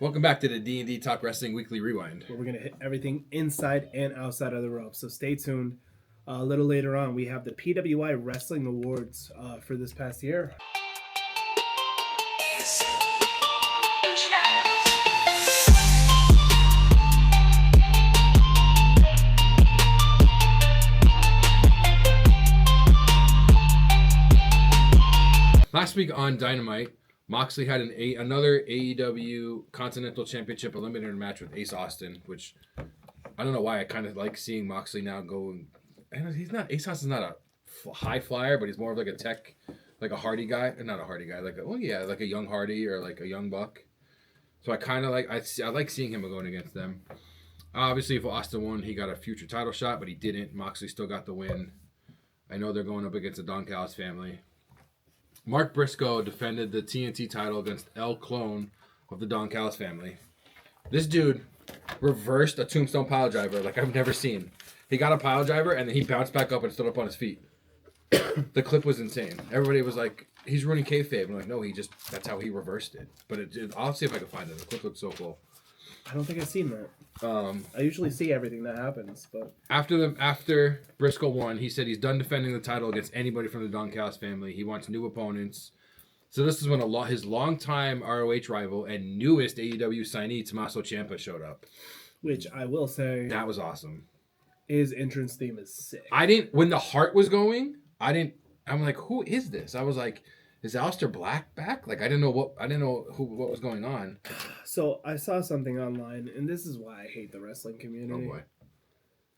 Welcome back to the D&D Talk Wrestling Weekly Rewind. Where we're going to hit everything inside and outside of the ropes. So stay tuned. A little later on, we have the PWI Wrestling Awards for this past year. Last week on Dynamite, Moxley had another AEW Continental Championship Eliminator match with Ace Austin, which I don't know why I kind of like seeing Moxley now go. And Ace Austin's not a high flyer, but he's more of like a tech, like a Hardy guy, not a Hardy guy, like a young Hardy or like a young Buck. So I kind of like I like seeing him going against them. Obviously, if Austin won, he got a future title shot, but he didn't. Moxley still got the win. I know they're going up against the Don Callis family. Mark Briscoe defended the TNT title against El Clone of the Don Callis family. This dude reversed a tombstone pile driver like I've never seen. He got a pile driver and then he bounced back up and stood up on his feet. The clip was insane. Everybody was like, he's ruining kayfabe. I'm like, no, that's how he reversed it. But I'll see if I can find it. The clip looks so cool. I don't think I've seen that. I usually see everything that happens, but after Briscoe won, he said he's done defending the title against anybody from the Don Callis family. He wants new opponents. So this is when his longtime ROH rival and newest AEW signee Tommaso Ciampa showed up. Which I will say that was awesome. His entrance theme is sick. When the heart was going, I'm like, who is this? I was like, is Aleister Black back? Like I didn't know what was going on. So I saw something online, and this is why I hate the wrestling community. Oh boy.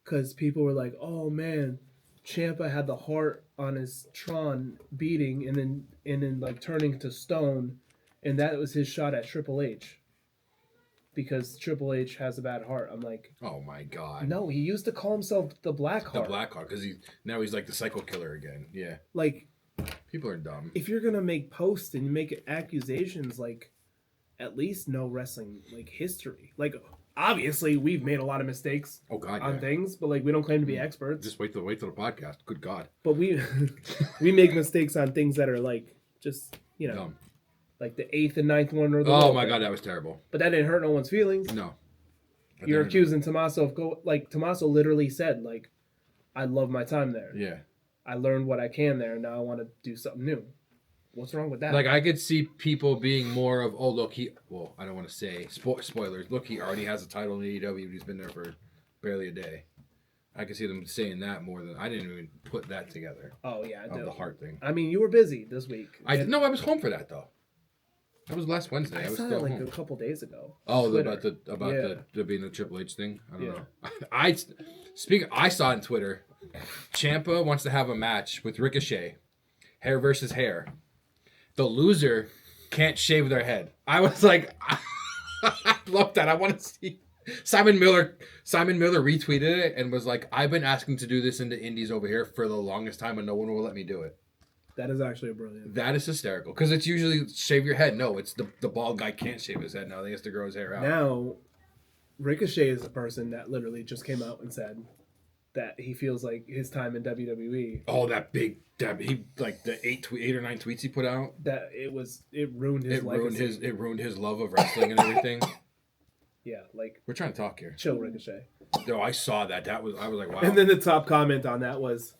Because people were like, "Oh man, Ciampa had the heart on his Tron beating, and then like turning to stone, and that was his shot at Triple H. Because Triple H has a bad heart." I'm like, oh my god. No, he used to call himself the Black Heart. The Black Heart, because now he's like the Psycho Killer again. Yeah. Like. People are dumb. If you're gonna make posts and make accusations, like, at least know wrestling like history. Like, obviously, we've made a lot of mistakes. On things, but like we don't claim to be experts. Just wait till the podcast. Good God. But we make mistakes on things that are like just dumb. Like the 8th and 9th one or the. Oh my God, that was terrible. But that didn't hurt no one's feelings. No. You're accusing Tommaso of Tommaso literally said like, I love my time there. Yeah. I learned what I can there, and now I want to do something new. What's wrong with that? Like, I could see people being more of, I don't want to say spoilers. Look, he already has a title in AEW. He's been there for barely a day. I could see them saying that more than, I didn't even put that together. Oh, yeah, I do. The heart thing. I mean, you were busy this week. I was home for that, though. That was last Wednesday. I was saw still it home. A couple days ago. Oh, about the being the Triple H thing? I don't know. I saw on Twitter, Ciampa wants to have a match with Ricochet, hair versus hair. The loser can't shave their head. I was like, I love that. I want to see. Simon Miller retweeted it and was like, I've been asking to do this in the indies over here for the longest time and no one will let me do it. That is actually brilliant. That is hysterical. Because it's usually shave your head. No, it's the bald guy can't shave his head now. He has to grow his hair out. Now, Ricochet is a person that literally just came out and said that he feels like his time in WWE. Oh, he like the 8 or 9 tweets he put out. That it ruined his legacy. It ruined his love of wrestling and everything. Yeah, like we're trying to talk here. Chill, Ricochet. No, I saw that. I was like, wow. And then the top comment on that was,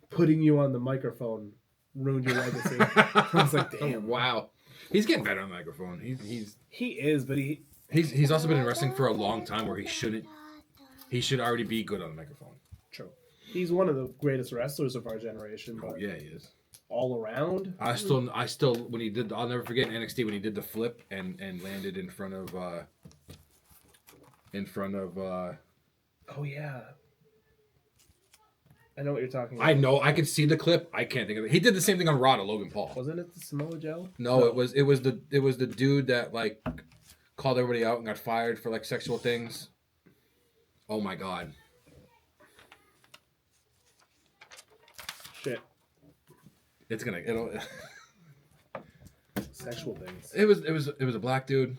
"Putting you on the microphone ruined your legacy." I was like, damn. Wow. He's getting better on the microphone. He is, but he's also been in wrestling for a long time where he should already be good on the microphone. True. He's one of the greatest wrestlers of our generation. Oh yeah, he is. All around. I still when he did, I'll never forget in NXT when he did the flip and landed in front of oh yeah. I know what you're talking about. I know. I could see the clip. I can't think of it. He did the same thing on Raw to Logan Paul. Wasn't it the Samoa Joe? No, it was the dude that like called everybody out and got fired for like sexual things. Oh my God. Shit. It'll sexual things. It was a black dude.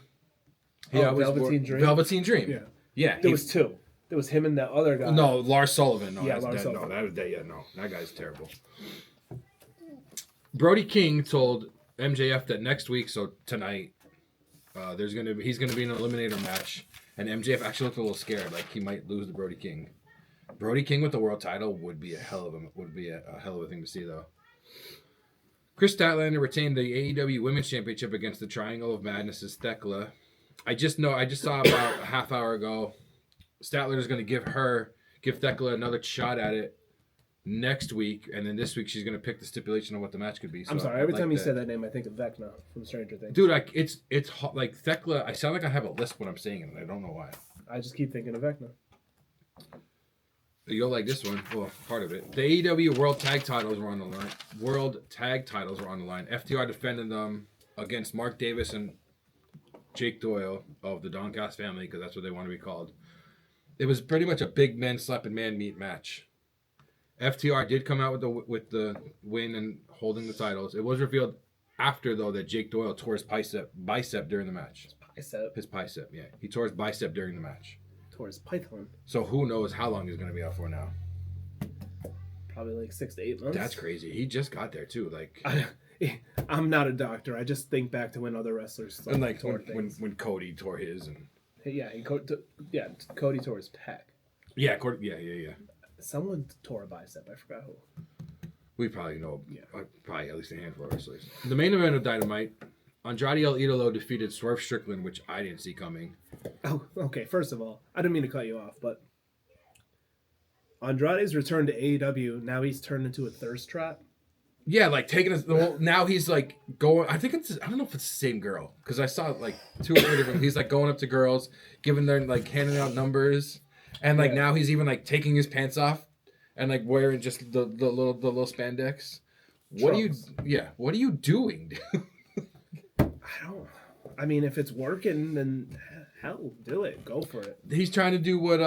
Velveteen Dream. Velveteen Dream. Yeah. Yeah. There was two. There was him and that other guy. No, Lars Sullivan. No, yeah, Lars Sullivan. No, that was dead. Yeah, no, that guy's terrible. Brody King told MJF that next week, so tonight, He's gonna be in an eliminator match, and MJF actually looked a little scared, like he might lose to Brody King. Brody King with the world title would be a hell of a thing to see, though. Chris Statlander retained the AEW Women's Championship against the Triangle of Madness's Thekla. I just saw about a half hour ago. Statlander's going to give Thekla another shot at it next week, and then this week she's going to pick the stipulation on what the match could be. So I'm sorry. Every time you say that name, I think of Vecna from Stranger Things. Dude, it's like Thekla. I sound like I have a lisp when I'm saying it, and I don't know why. I just keep thinking of Vecna. You'll like this one. Well, part of it. The AEW World Tag Titles were on the line. FTR defended them against Mark Davis and Jake Doyle of the Doncast family, because that's what they want to be called. It was pretty much a big men slapping man meat match. FTR did come out with the win and holding the titles. It was revealed after, though, that Jake Doyle tore his bicep during the match. His bicep, yeah. He tore his bicep during the match. Tore his python. So who knows how long he's going to be out for now. Probably like 6 to 8 months. That's crazy. He just got there, too. Like, I'm not a doctor. I just think back to when other wrestlers and like when Cody tore his. And Cody tore his pec. Yeah. Someone tore a bicep. I forgot who. We probably know. Yeah. Probably at least a handful of wrestlers. The main event of Dynamite, Andrade El Idolo defeated Swerve Strickland, which I didn't see coming. Oh, okay. First of all, I didn't mean to cut you off, but Andrade's return to AEW, now he's turned into a thirst trap. Yeah, like taking us. Well, now he's like going. I don't know if it's the same girl, because I saw like 2 or 3 different. He's like going up to girls, giving them like handing out numbers, and like now he's even like taking his pants off and like wearing just the little spandex. What are you doing, dude? I mean, if it's working, then hell, do it. Go for it. He's trying to do what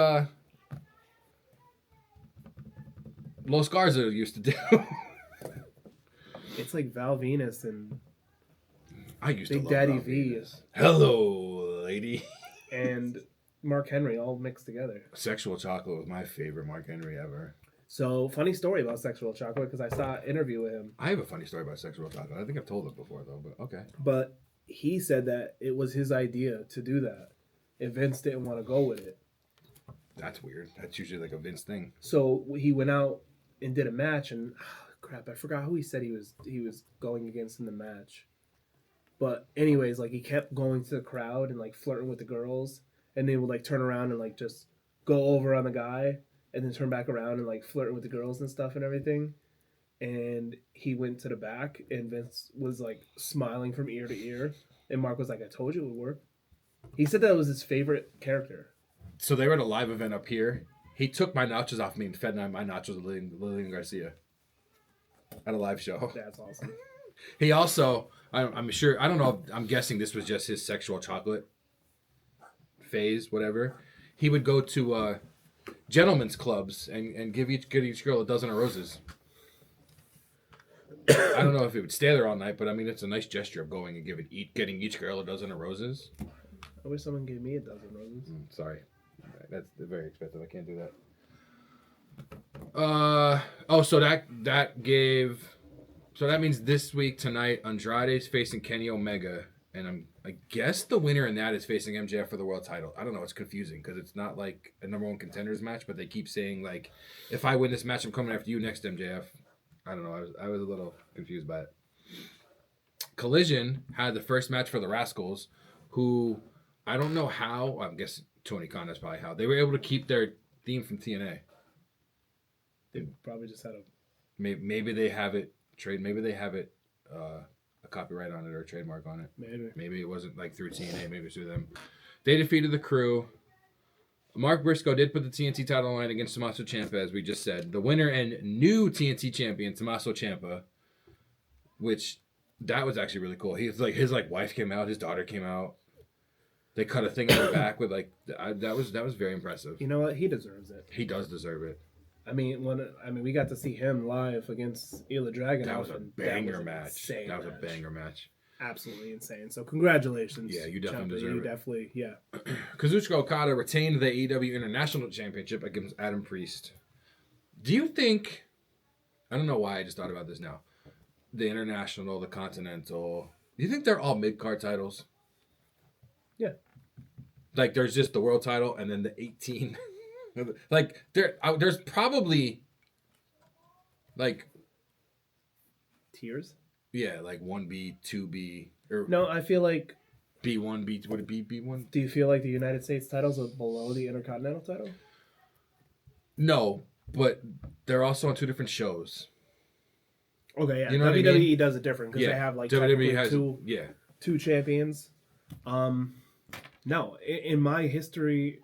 Los Garza used to do. It's like Val Venus and Big Daddy V. Hello, lady. And Mark Henry all mixed together. Sexual Chocolate was my favorite Mark Henry ever. So, funny story about Sexual Chocolate, because I saw an interview with him. I have a funny story about Sexual Chocolate. I think I've told it before, though, but okay. But he said that it was his idea to do that, and Vince didn't want to go with it. That's weird. That's usually like a Vince thing. So he went out and did a match, and crap, I forgot who he said he was going against in the match. But anyways, like he kept going to the crowd and like flirting with the girls, and they would like turn around and like just go over on the guy, and then turn back around and like flirting with the girls and stuff and everything. And he went to the back, and Vince was like smiling from ear to ear, and Mark was like, "I told you it would work." He said that was his favorite character. So they were at a live event up here. He took my nachos off me and fed my nachos to Lillian Garcia at a live show. That's awesome. He also, I'm sure, I don't know, I'm guessing this was just his Sexual Chocolate phase, whatever. He would go to gentlemen's clubs and give each girl a dozen of roses. I don't know if he would stay there all night, but I mean, it's a nice gesture of going and getting each girl a dozen of roses. I wish someone gave me a dozen roses. Sorry. That's very expensive. I can't do that. So that means this week tonight, Andrade's facing Kenny Omega, and I guess the winner in that is facing MJF for the world title. I don't know. It's confusing because it's not like a number one contenders match, but they keep saying like, if I win this match, I'm coming after you next, MJF. I don't know. I was a little confused by it. Collision had the first match for the Rascals, who I don't know how. I guess Tony Khan is probably how they were able to keep their theme from TNA. They probably just had a. Maybe they have it trade. Maybe they have it a copyright on it or a trademark on it. Maybe it wasn't like through TNA. Maybe it's through them. They defeated the Crew. Mark Briscoe did put the TNT title on the line against Tommaso Ciampa, as we just said. The winner and new TNT champion, Tommaso Ciampa, which that was actually really cool. His wife came out, his daughter came out. They cut a thing on the back with that was very impressive. You know what? He deserves it. He does deserve it. I mean, we got to see him live against Ila Dragunov. That was a banger match. That was a banger match. Absolutely insane. So congratulations. Yeah, you definitely deserve it. You definitely, yeah. Kazuchika Okada retained the AEW International Championship against Adam Priest. Do you think, I don't know why I just thought about this now, the International, the Continental, do you think they're all mid-card titles? Yeah. Like there's just the world title and then the 18. Like there's probably like Tiers? yeah, like 1B, 2B, or No, I feel like. B1, B. Would it be B1? Do you feel like the United States titles are below the Intercontinental title? No, but they're also on two different shows. Okay, yeah. You know what I WWE mean? does it different because Yeah, they have like WWE technically has two two champions. No, in my history,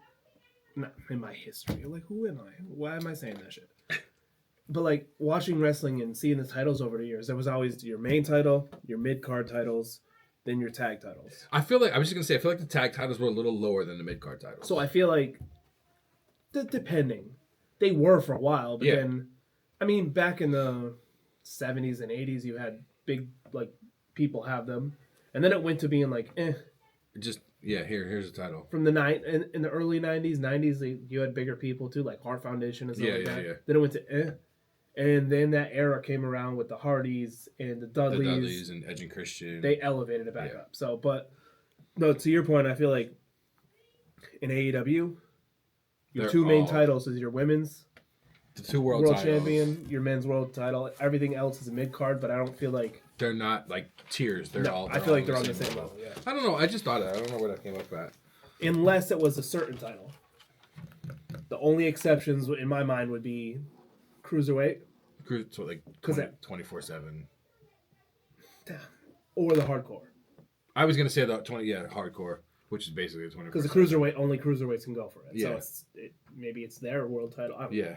not in my history. Like, who am I? Why am I saying that shit? But like watching wrestling and seeing the titles over the years, there was always your main title, your mid card titles, then your tag titles. I feel like I was just gonna say I feel like the tag titles were a little lower than the mid card titles. So I feel like, depending, they were for a while, but then, I mean, back in the 70s and 80s, you had big like people have them, and then it went to being like, just here's the title. From the in the early 90s, you had bigger people too, like Heart Foundation and stuff like that. Yeah. Then it went to and then that era came around with the Hardys and the Dudleys. The Dudleys and Edge and Christian. They elevated it back up. So, but no, to your point, I feel like in AEW, your two main titles is your women's, the two world titles. champion, your men's world title. Everything else is a mid card, but I don't feel like they're not like tiers. They're all. I feel like they're on the same level. Yeah. I don't know. I just thought it. I don't know where that came up at. Unless it was a certain title. The only exceptions in my mind would be Cruiserweight. So like 24/7. Or the Hardcore. I was gonna say the Hardcore, which is basically the 24. Because the Cruiserweight, only Cruiserweights can go for it. Yeah. So maybe it's their world title. I don't know.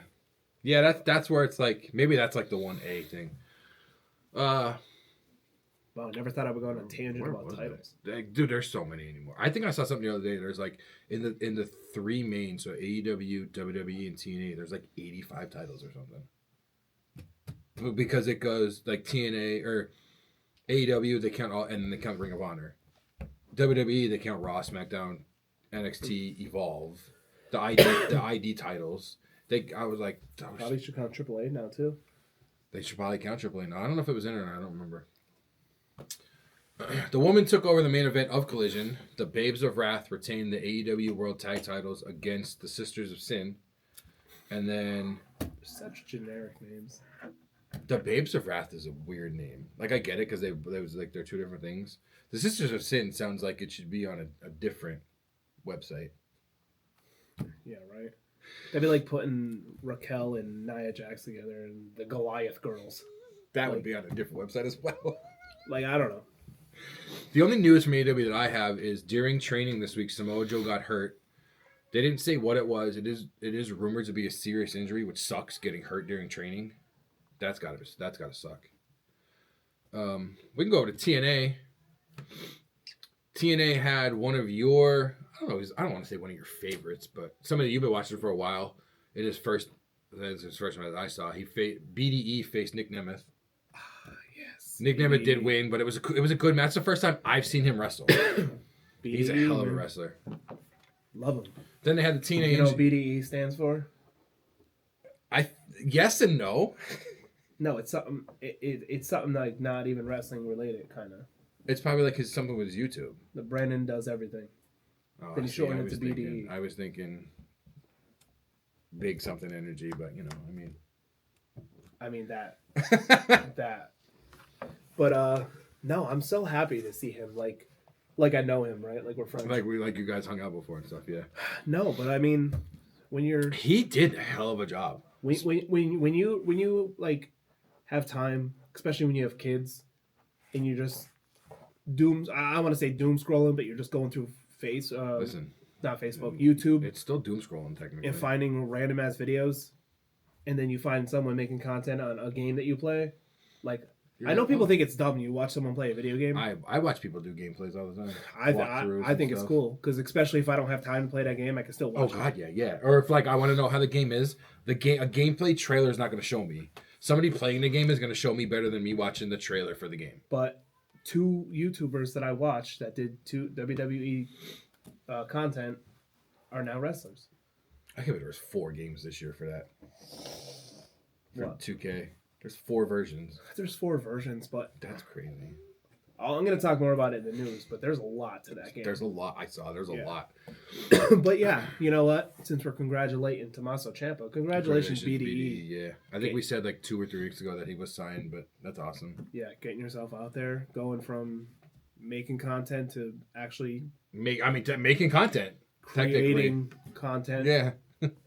Yeah, that's where it's like maybe that's like the 1A thing. Wow, I never thought I would go on a tangent about titles. Dude, there's so many anymore. I think I saw something the other day. There's like in the three main, so AEW, WWE, and TNA. There's like 85 titles or something. Because it goes like TNA or AEW, they count all, and they count Ring of Honor. WWE, they count Raw, SmackDown, NXT, Evolve, the ID titles. I was like, probably should count AAA now too. They should probably count AAA now. I don't know if it was in or not. I don't remember. The woman took over the main event of Collision. The Babes of Wrath retained the AEW World Tag Titles against the Sisters of Sin. And then... Such generic names. The Babes of Wrath is a weird name. Like, I get it, because they're two different things. The Sisters of Sin sounds like it should be on a different website. Yeah, right? That'd be like putting Raquel and Nia Jax together and the Goliath Girls. That would be on a different website as well. Like, I don't know. The only news from AEW that I have is during training this week, Samoa Joe got hurt. They didn't say what it was. It is rumored to be a serious injury, which sucks, getting hurt during training. That's gotta suck. We can go over to TNA. TNA had one of your, I don't want to say one of your favorites, but somebody you've been watching for a while. His first match that I saw. BDE faced Nick Nemeth. Yes. Nick Nemeth did win, but it was a good match. It's the first time I've seen him wrestle. He's a hell of a wrestler. Love him. Then they had the teenage. You know what BDE stands for? Yes and no. No, it's something. It's something like not even wrestling related, kind of. It's probably like something with his YouTube. The Brandon does everything. Oh, then he's showing it to BDE. I was thinking big something energy, but I mean that. That. But no, I'm so happy to see him. Like I know him, right? Like we're friends. Like you guys hung out before and stuff, yeah. No, but I mean, he did a hell of a job. When you like have time, especially when you have kids, and you just I want to say doom scrolling, but you're just going through not Facebook, YouTube. It's still doom scrolling technically. And finding random ass videos, and then you find someone making content on a game that you play, like. I know people think it's dumb. You watch someone play a video game. I watch people do gameplays all the time. I think it's cool because especially if I don't have time to play that game, I can still watch. Oh God, yeah. Or if I want to know how the game is, a gameplay trailer is not going to show me. Somebody playing the game is going to show me better than me watching the trailer for the game. But two YouTubers that I watched that did WWE content are now wrestlers. I think there was 4 games this year for that. For what? 2K. There's 4 versions. There's 4 versions, but that's crazy. I'm going to talk more about it in the news, but there's a lot to that game. There's a lot. I saw. There's a lot. But yeah, you know what? Since we're congratulating Tommaso Ciampa, congratulations BDE. Yeah, I think we said like 2 or 3 weeks ago that he was signed, but that's awesome. Yeah, getting yourself out there, going from making content to actually making content, creating content. Yeah,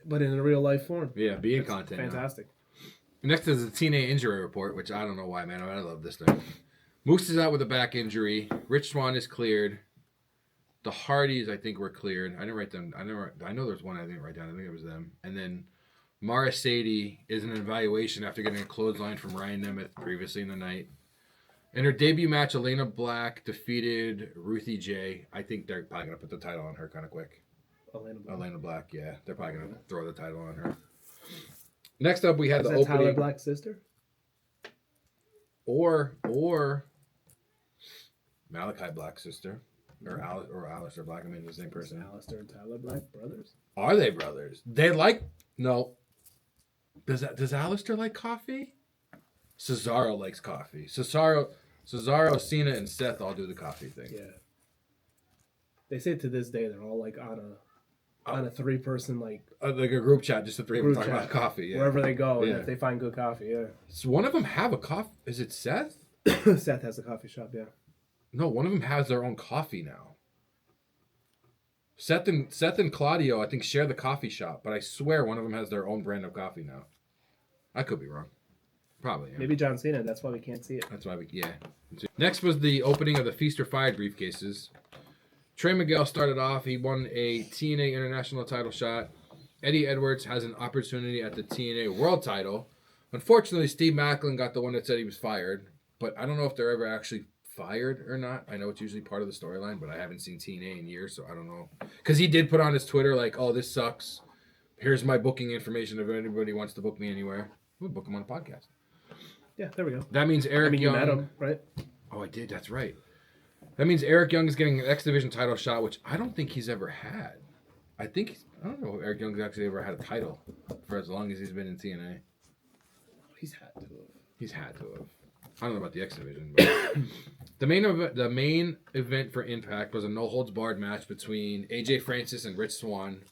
but in a real life form. Yeah, being content. Fantastic. Next is the TNA injury report, which I don't know why, man. I love this thing. Moose is out with a back injury. Rich Swann is cleared. The Hardys, I think, were cleared. I didn't write them. I know there's one I didn't write down. I think it was them. And then Mara Sadie is in an evaluation after getting a clothesline from Ryan Nemeth previously in the night. In her debut match, Elena Black defeated Ruthie J. I think they're probably going to put the title on her kind of quick. Elena Black, yeah. They're probably going to throw the title on her. Next up, we had the opening. Tyler Black's sister? Or Malachi Black's sister. Or Alistair Black. I mean, the same person. Alistair and Tyler Black brothers? Are they brothers? They like... No. Does Alistair like coffee? Cesaro likes coffee. Cesaro, Cena, and Seth all do the coffee thing. Yeah. They say to this day they're all like on a 3-person like a group chat, just the 3 of them talking about coffee. Yeah. Wherever they go, and if they find good coffee, yeah. So one of them have a coffee. Is it Seth? Seth has a coffee shop, yeah. No, one of them has their own coffee now. Seth and Claudio, I think, share the coffee shop, but I swear one of them has their own brand of coffee now. I could be wrong. Probably. Yeah. Maybe John Cena. That's why we can't see it. That's why yeah. Next was the opening of the Feast or Fight briefcases. Trey Miguel started off. He won a TNA International title shot. Eddie Edwards has an opportunity at the TNA World title. Unfortunately, Steve Macklin got the one that said he was fired, but I don't know if they're ever actually fired or not. I know it's usually part of the storyline, but I haven't seen TNA in years, so I don't know. Because he did put on his Twitter like, "Oh, this sucks. Here's my booking information if anybody wants to book me anywhere. We'll book him on a podcast." Yeah, there we go. That means Eric Young. You met him, right? Oh, I did. That's right. That means Eric Young is getting an X Division title shot, which I don't think he's ever had. I don't know if Eric Young's actually ever had a title for as long as he's been in TNA. He's had to have. I don't know about the X Division, but the main event for Impact was a no holds barred match between AJ Francis and Rich Swann.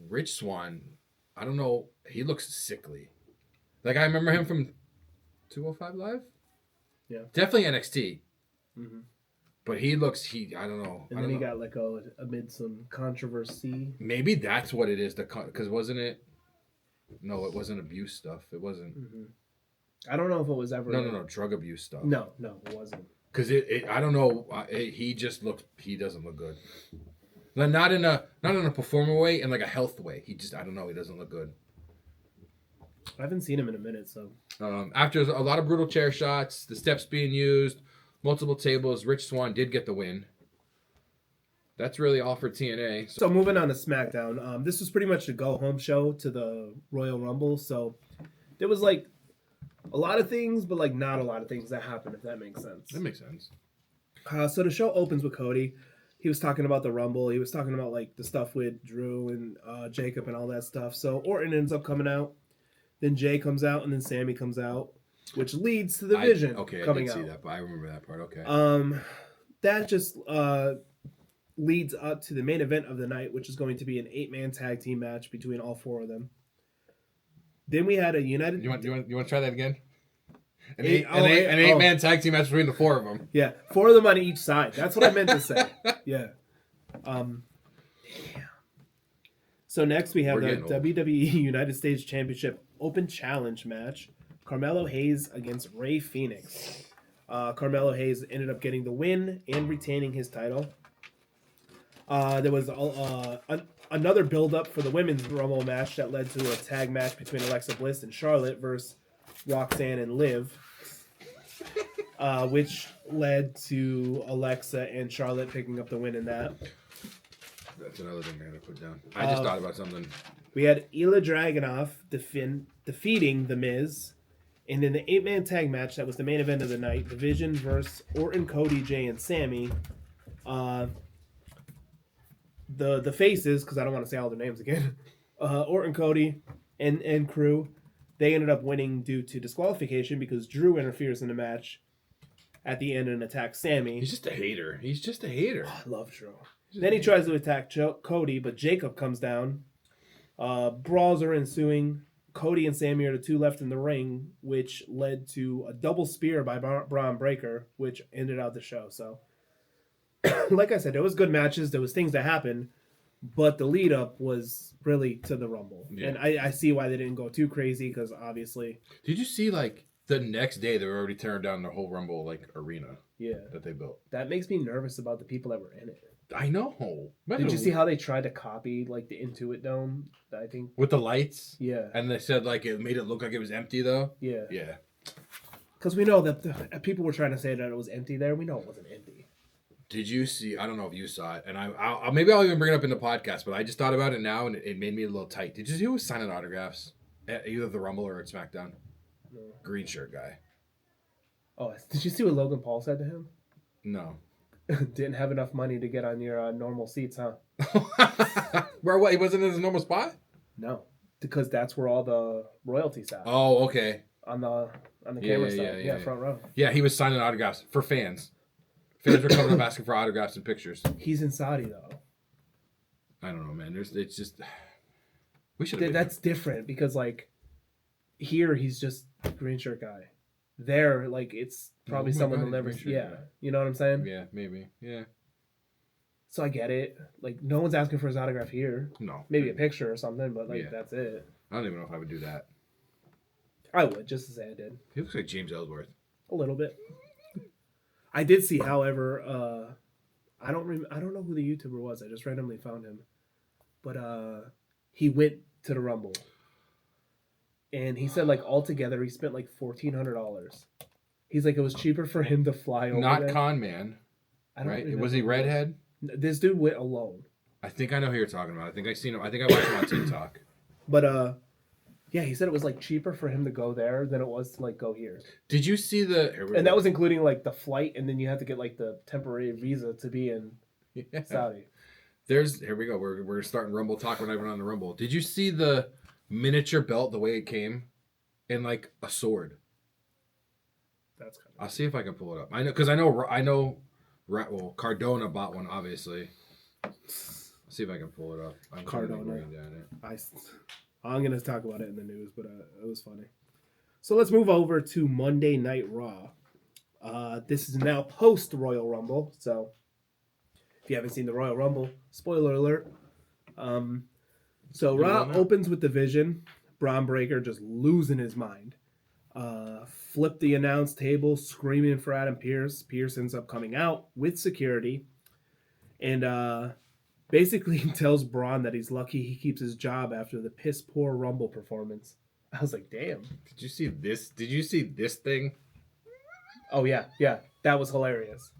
Rich Swann, I don't know. He looks sickly. Like I remember him from 205 Live. Yeah, definitely NXT. Mm-hmm. But I don't know. And then he got let go amid some controversy. Maybe that's what it is. Because wasn't it? No, it wasn't abuse stuff. It wasn't. Mm-hmm. I don't know if it was ever. No, drug abuse stuff. No, it wasn't. Because I don't know. He doesn't look good. Not in a performer way, in like a health way. I don't know. He doesn't look good. I haven't seen him in a minute, so. After a lot of brutal chair shots, the steps being used, multiple tables, Rich Swann did get the win. That's really all for TNA. So moving on to SmackDown. This was pretty much a go-home show to the Royal Rumble. So there was like a lot of things, but like not a lot of things that happened, if that makes sense. That makes sense. So the show opens with Cody. He was talking about the Rumble. He was talking about like the stuff with Drew and Jacob and all that stuff. So Orton ends up coming out. Then Jay comes out, and then Sammy comes out, which leads to the Vision coming out. I didn't see that, but I remember that part. Okay. That just leads up to the main event of the night, which is going to be an 8-man tag team match between all 4 of them. Then we had a United. You want to try that again? An 8-man tag team match between the 4 of them. Yeah, 4 of them on each side. That's what I meant to say. Yeah. So next we have the WWE United States Championship Open Challenge match. Carmelo Hayes against Rey Fenix. Carmelo Hayes ended up getting the win and retaining his title. There was another build-up for the women's Rumble match that led to a tag match between Alexa Bliss and Charlotte versus Roxanne and Liv, which led to Alexa and Charlotte picking up the win in that. That's another thing I gotta put down. I just thought about something. We had Ilya Dragunov defeating The Miz. And in the 8-man tag match, that was the main event of the night, the Vision versus Orton, Cody, Jay, and Sammy. The faces, because I don't want to say all their names again, Orton, Cody, and crew, they ended up winning due to disqualification because Drew interferes in the match. at the end and attack Sammy. He's just a hater. He's just a hater. I love Drew. Then he tries to attack Cody, but Jacob comes down. Brawls are ensuing. Cody and Sammy are the two left in the ring, which led to a double spear by Braun Breaker, which ended out the show. So, like I said, there was good matches. There was things that happened, but the lead up was really to the Rumble. Yeah. And I see why they didn't go too crazy because obviously. Did you see like the next day they were already tearing down the whole Rumble like arena? Yeah, that they built. That makes me nervous about the people that were in it. I know. Did you see how they tried to copy like the Intuit Dome? I think with the lights. Yeah. And they said like it made it look like it was empty though. Yeah. Yeah. Because we know that people were trying to say that it was empty there. We know it wasn't empty. Did you see? I don't know if you saw it, and I'll maybe I'll even bring it up in the podcast. But I just thought about it now, and it made me a little tight. Did you see who was signing autographs at either the Rumble or at SmackDown? No. Green shirt guy. Oh, did you see what Logan Paul said to him? No. Didn't have enough money to get on your normal seats, huh? Where what? He wasn't in his normal spot? No, because that's where all the royalty sat. Oh, okay. On the camera side, yeah, front row. Yeah, he was signing autographs for fans. Fans were coming up asking for autographs and pictures. He's in Saudi though. I don't know, man. It's just we should. That's different because like here he's just green shirt guy. There, like it's probably someone they'll never see. Yeah, you know what I'm saying? Yeah, maybe. Yeah. So I get it. Like no one's asking for his autograph here. No. Maybe a picture or something, but like that's it. I don't even know if I would do that. I would, just as I did. He looks like James Ellsworth. A little bit. I did see, however, I don't know who the YouTuber was. I just randomly found him, but he went to the Rumble, and he said like altogether he spent like $1,400. He's like it was cheaper for him to fly over. Not there. Con Man, right? Was he redhead? This dude went alone. I think I know who you're talking about. I think I seen him. I think I watched him on TikTok. But yeah, he said it was like cheaper for him to go there than it was to like go here. Did you see and that was including like the flight, and then you have to get like the temporary visa to be in Saudi. Here we go. We're starting Rumble talk when I went on the Rumble. Did you see the miniature belt the way it came, in like a sword? That's kind of. I'll see if I can pull it up. I know. Well, Cardona bought one, obviously. Let's see if I can pull it up. I'm Cardona. I'm going to talk about it in the news, but it was funny. So let's move over to Monday Night Raw. This is now post-Royal Rumble. So if you haven't seen the Royal Rumble, spoiler alert. So Raw opens with the Vision. Braun Breaker just losing his mind. Flipped the announce table, screaming for Adam Pearce. Pearce ends up coming out with security. And basically tells Braun that he's lucky he keeps his job after the piss poor Rumble performance. I was like, damn. Did you see this? Did you see this thing? Oh yeah, that was hilarious.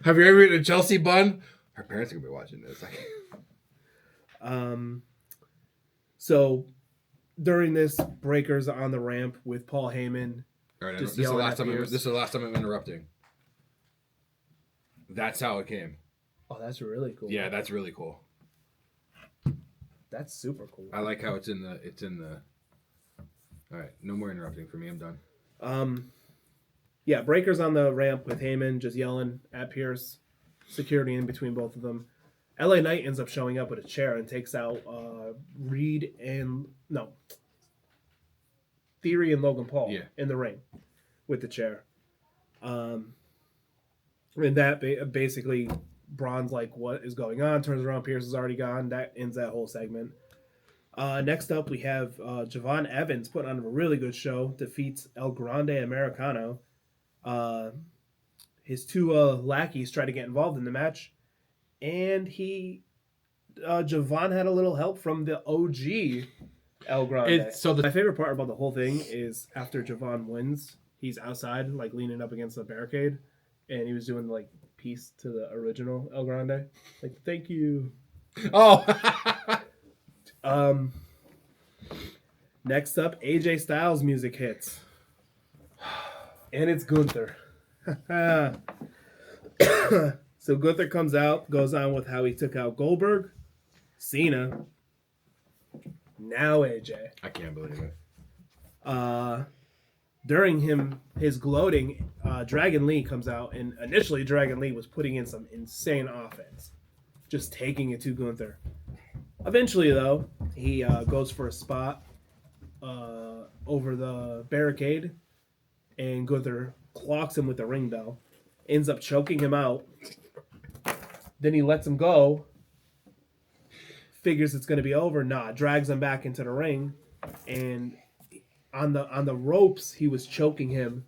Have you ever eaten a Chelsea bun? Her parents are gonna be watching this. So during this, Breaker's on the ramp with Paul Heyman. All right, this is the last time I'm interrupting. That's how it came. Oh, that's really cool. Yeah, that's really cool. That's super cool. I like how it's in the. All right, no more interrupting for me. I'm done. Yeah, Breaker's on the ramp with Heyman, just yelling at Pearce. Security in between both of them. LA Knight ends up showing up with a chair and takes out Theory and Logan Paul in the ring with the chair. And that basically. Braun's like, what is going on? Turns around, Pearce is already gone. That ends that whole segment. Next up, we have Javon Evans putting on a really good show. Defeats El Grande Americano. His two lackeys try to get involved in the match. And Javon had a little help from the OG El Grande. My favorite part about the whole thing is after Javon wins, he's outside, like leaning up against the barricade. And he was doing like peace to the original El Grande. Like, thank you. Oh. Next up, AJ Styles music hits. And it's Gunther. So Gunther comes out, goes on with how he took out Goldberg, Cena, now AJ. I can't believe it. during his gloating, Dragon Lee comes out, and initially Dragon Lee was putting in some insane offense, just taking it to Gunther. Eventually, though, he goes for a spot over the barricade, and Gunther clocks him with the ring bell, ends up choking him out. Then he lets him go, figures it's going to be over. Nah, drags him back into the ring, and on the ropes he was choking him.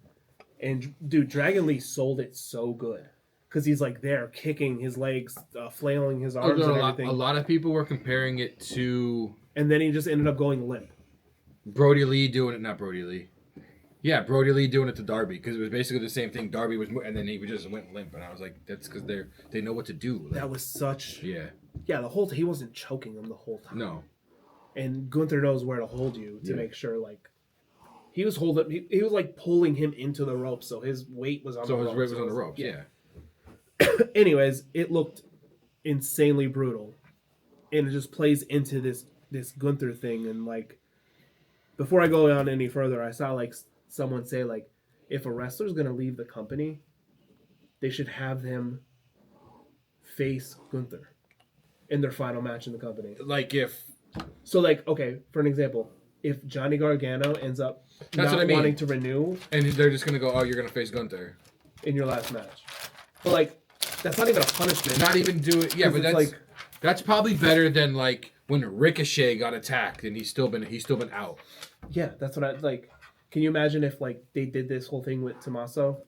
And dude, Dragon Lee sold it so good because he's like there kicking his legs, flailing his arms and everything. A lot of people were comparing it to, and then he just ended up going limp. Brody Lee doing it, not Brody Lee. Yeah, Brody Lee doing it to Darby because it was basically the same thing. Darby was, and then he just went limp, and I was like, that's because they know what to do. Like, That was such. yeah. The whole he wasn't choking him the whole time. No. And Gunther knows where to hold you to Yeah. make sure like. He was holding. He was like pulling him into the ropes, so his weight was on. So the his ropes. weight was on the ropes. Yeah. Anyways, it looked insanely brutal, and it just plays into this Gunther thing. And like, before I go on any further, I saw like someone say like, if a wrestler's gonna leave the company, they should have them face Gunther in their final match in the company. Like if. So like, okay, for an example, if Johnny Gargano ends up That's not what I mean. wanting to renew And they're just gonna go, oh, you're gonna face Gunther. in your last match, but like, that's not even a punishment. Not even do it. Yeah, 'Cause but it's that's like- that's probably better than like when Ricochet got attacked and he's still been out. Yeah, that's what I like. Can you imagine if like they did this whole thing with Tommaso?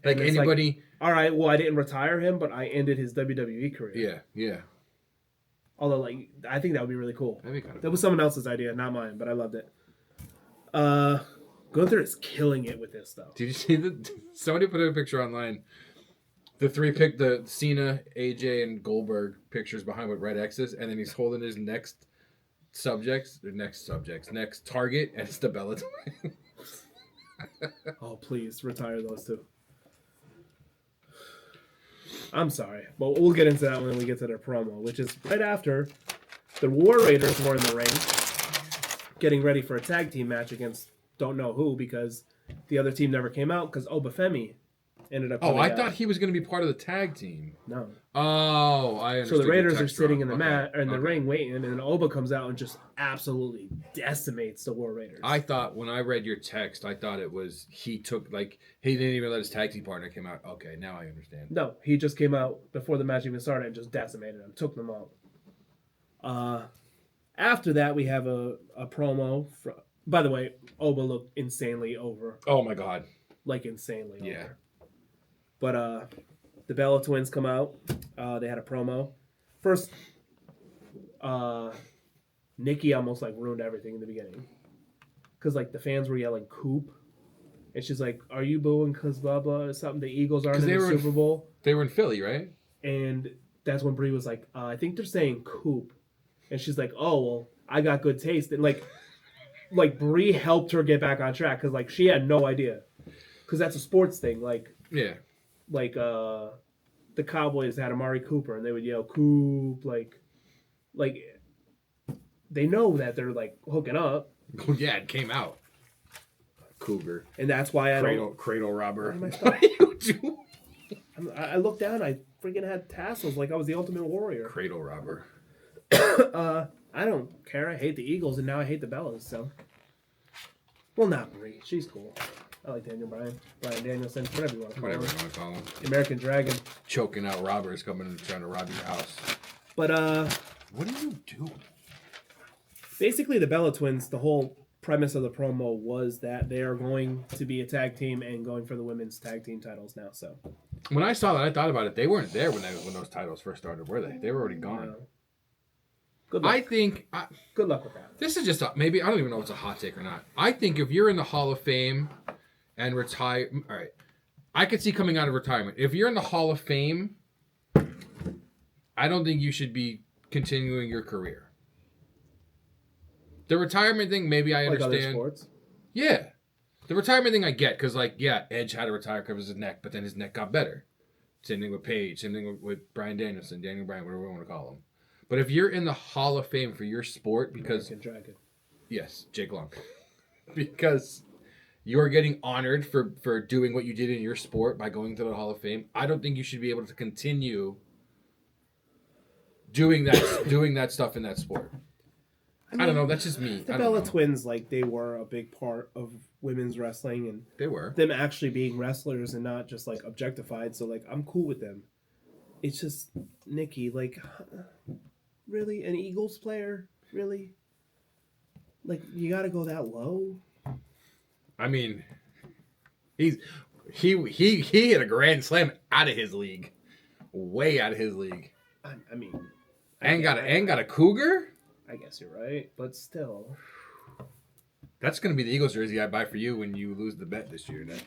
Like And it's anybody. All right, well, I didn't retire him, but I ended his WWE career. Yeah, yeah. Although, like, I think that would be really cool. That'd be kind of. That was someone else's idea, not mine, but I loved it. Gunther is killing it with this stuff. Did you see the? Somebody put a picture online. The the Cena, AJ, and Goldberg pictures behind with red X's, and then he's holding his next target, and it's the Bellator. Oh, please retire those two. I'm sorry, but we'll get into that when we get to their promo, which is right after the War Raiders were in the ring, getting ready for a tag team match against don't know who because the other team never came out because Obafemi ended up. Oh, coming I out. thought he was going to be part of the tag team. No. Oh, I understood. So the Raiders your are text sitting wrong. in the Okay, mat or in the okay. ring waiting, and then Oba comes out and just absolutely decimates the War Raiders. I thought when I read your text, I thought it was he took like he didn't even let his tag team partner come out. Okay, now I understand. No, he just came out before the match even started and just decimated them, took them out. After that, we have a promo. By the way, Oba looked insanely over, Oh my god. like insanely Yeah. over. But the Bella Twins come out. They had a promo. First, Nikki almost like ruined everything in the beginning because like the fans were yelling "Coop," and she's like, "Are you booing because blah blah or something?" The Eagles aren't 'Cause in they the were in- Super Bowl. They were in Philly, right? And that's when Brie was like, I think they're saying "Coop," and she's like, "Oh well, I got good taste." And like Brie helped her get back on track because like she had no idea because that's a sports thing. Like Yeah. the Cowboys had Amari Cooper and they would yell "Coop," like they know that they're like hooking up, Yeah, it came out. Cougar. and that's why I Cradle robber. What am I What are you doing? I looked down, I freaking had tassels like I was the Ultimate Warrior. Cradle robber. I don't care. I hate the Eagles, and now I hate the Bellas. So, well, not Brie. She's cool. I like Daniel Bryan, Brian Danielson, whatever you want to call Whatever him. you want to call him. American Dragon. Choking out robbers coming and trying to rob your house. But What are you doing? basically, the Bella Twins. The whole premise of the promo was that they are going to be a tag team and going for the women's tag team titles now. So, When I saw that, I thought about it. They weren't there when those titles first started, were they? They were already gone. good luck. I think Good luck with that. this is just maybe I don't even know if it's a hot take or not. I think if you're in the Hall of Fame and retire, all right, I could see coming out of retirement. If you're in the Hall of Fame, I don't think you should be continuing your career. The retirement thing, maybe I Like other understand. sports. Yeah. The retirement thing I get, because, like, yeah, Edge had to retire because of his neck, but then his neck got better. Same thing with Paige, same thing with Brian Danielson, Daniel Bryan, whatever we want to call him. But if you're in the Hall of Fame for your sport, because, American Dragon. yes, Jake Long, because you are getting honored for doing what you did in your sport by going to the Hall of Fame. I don't think you should be able to continue doing that stuff in that sport. I don't know. That's just me. The Bella Twins, like, they were a big part of women's wrestling, and they were them actually being wrestlers and not just like objectified. So like, I'm cool with them. It's just Nikki, like, really, an Eagles player, really? Like, you got to go that low? I mean, he hit a grand slam out of his league, way out of his league. I mean, got a cougar. I guess you're right, but still, that's gonna be the Eagles jersey I buy for you when you lose the bet this year. Then.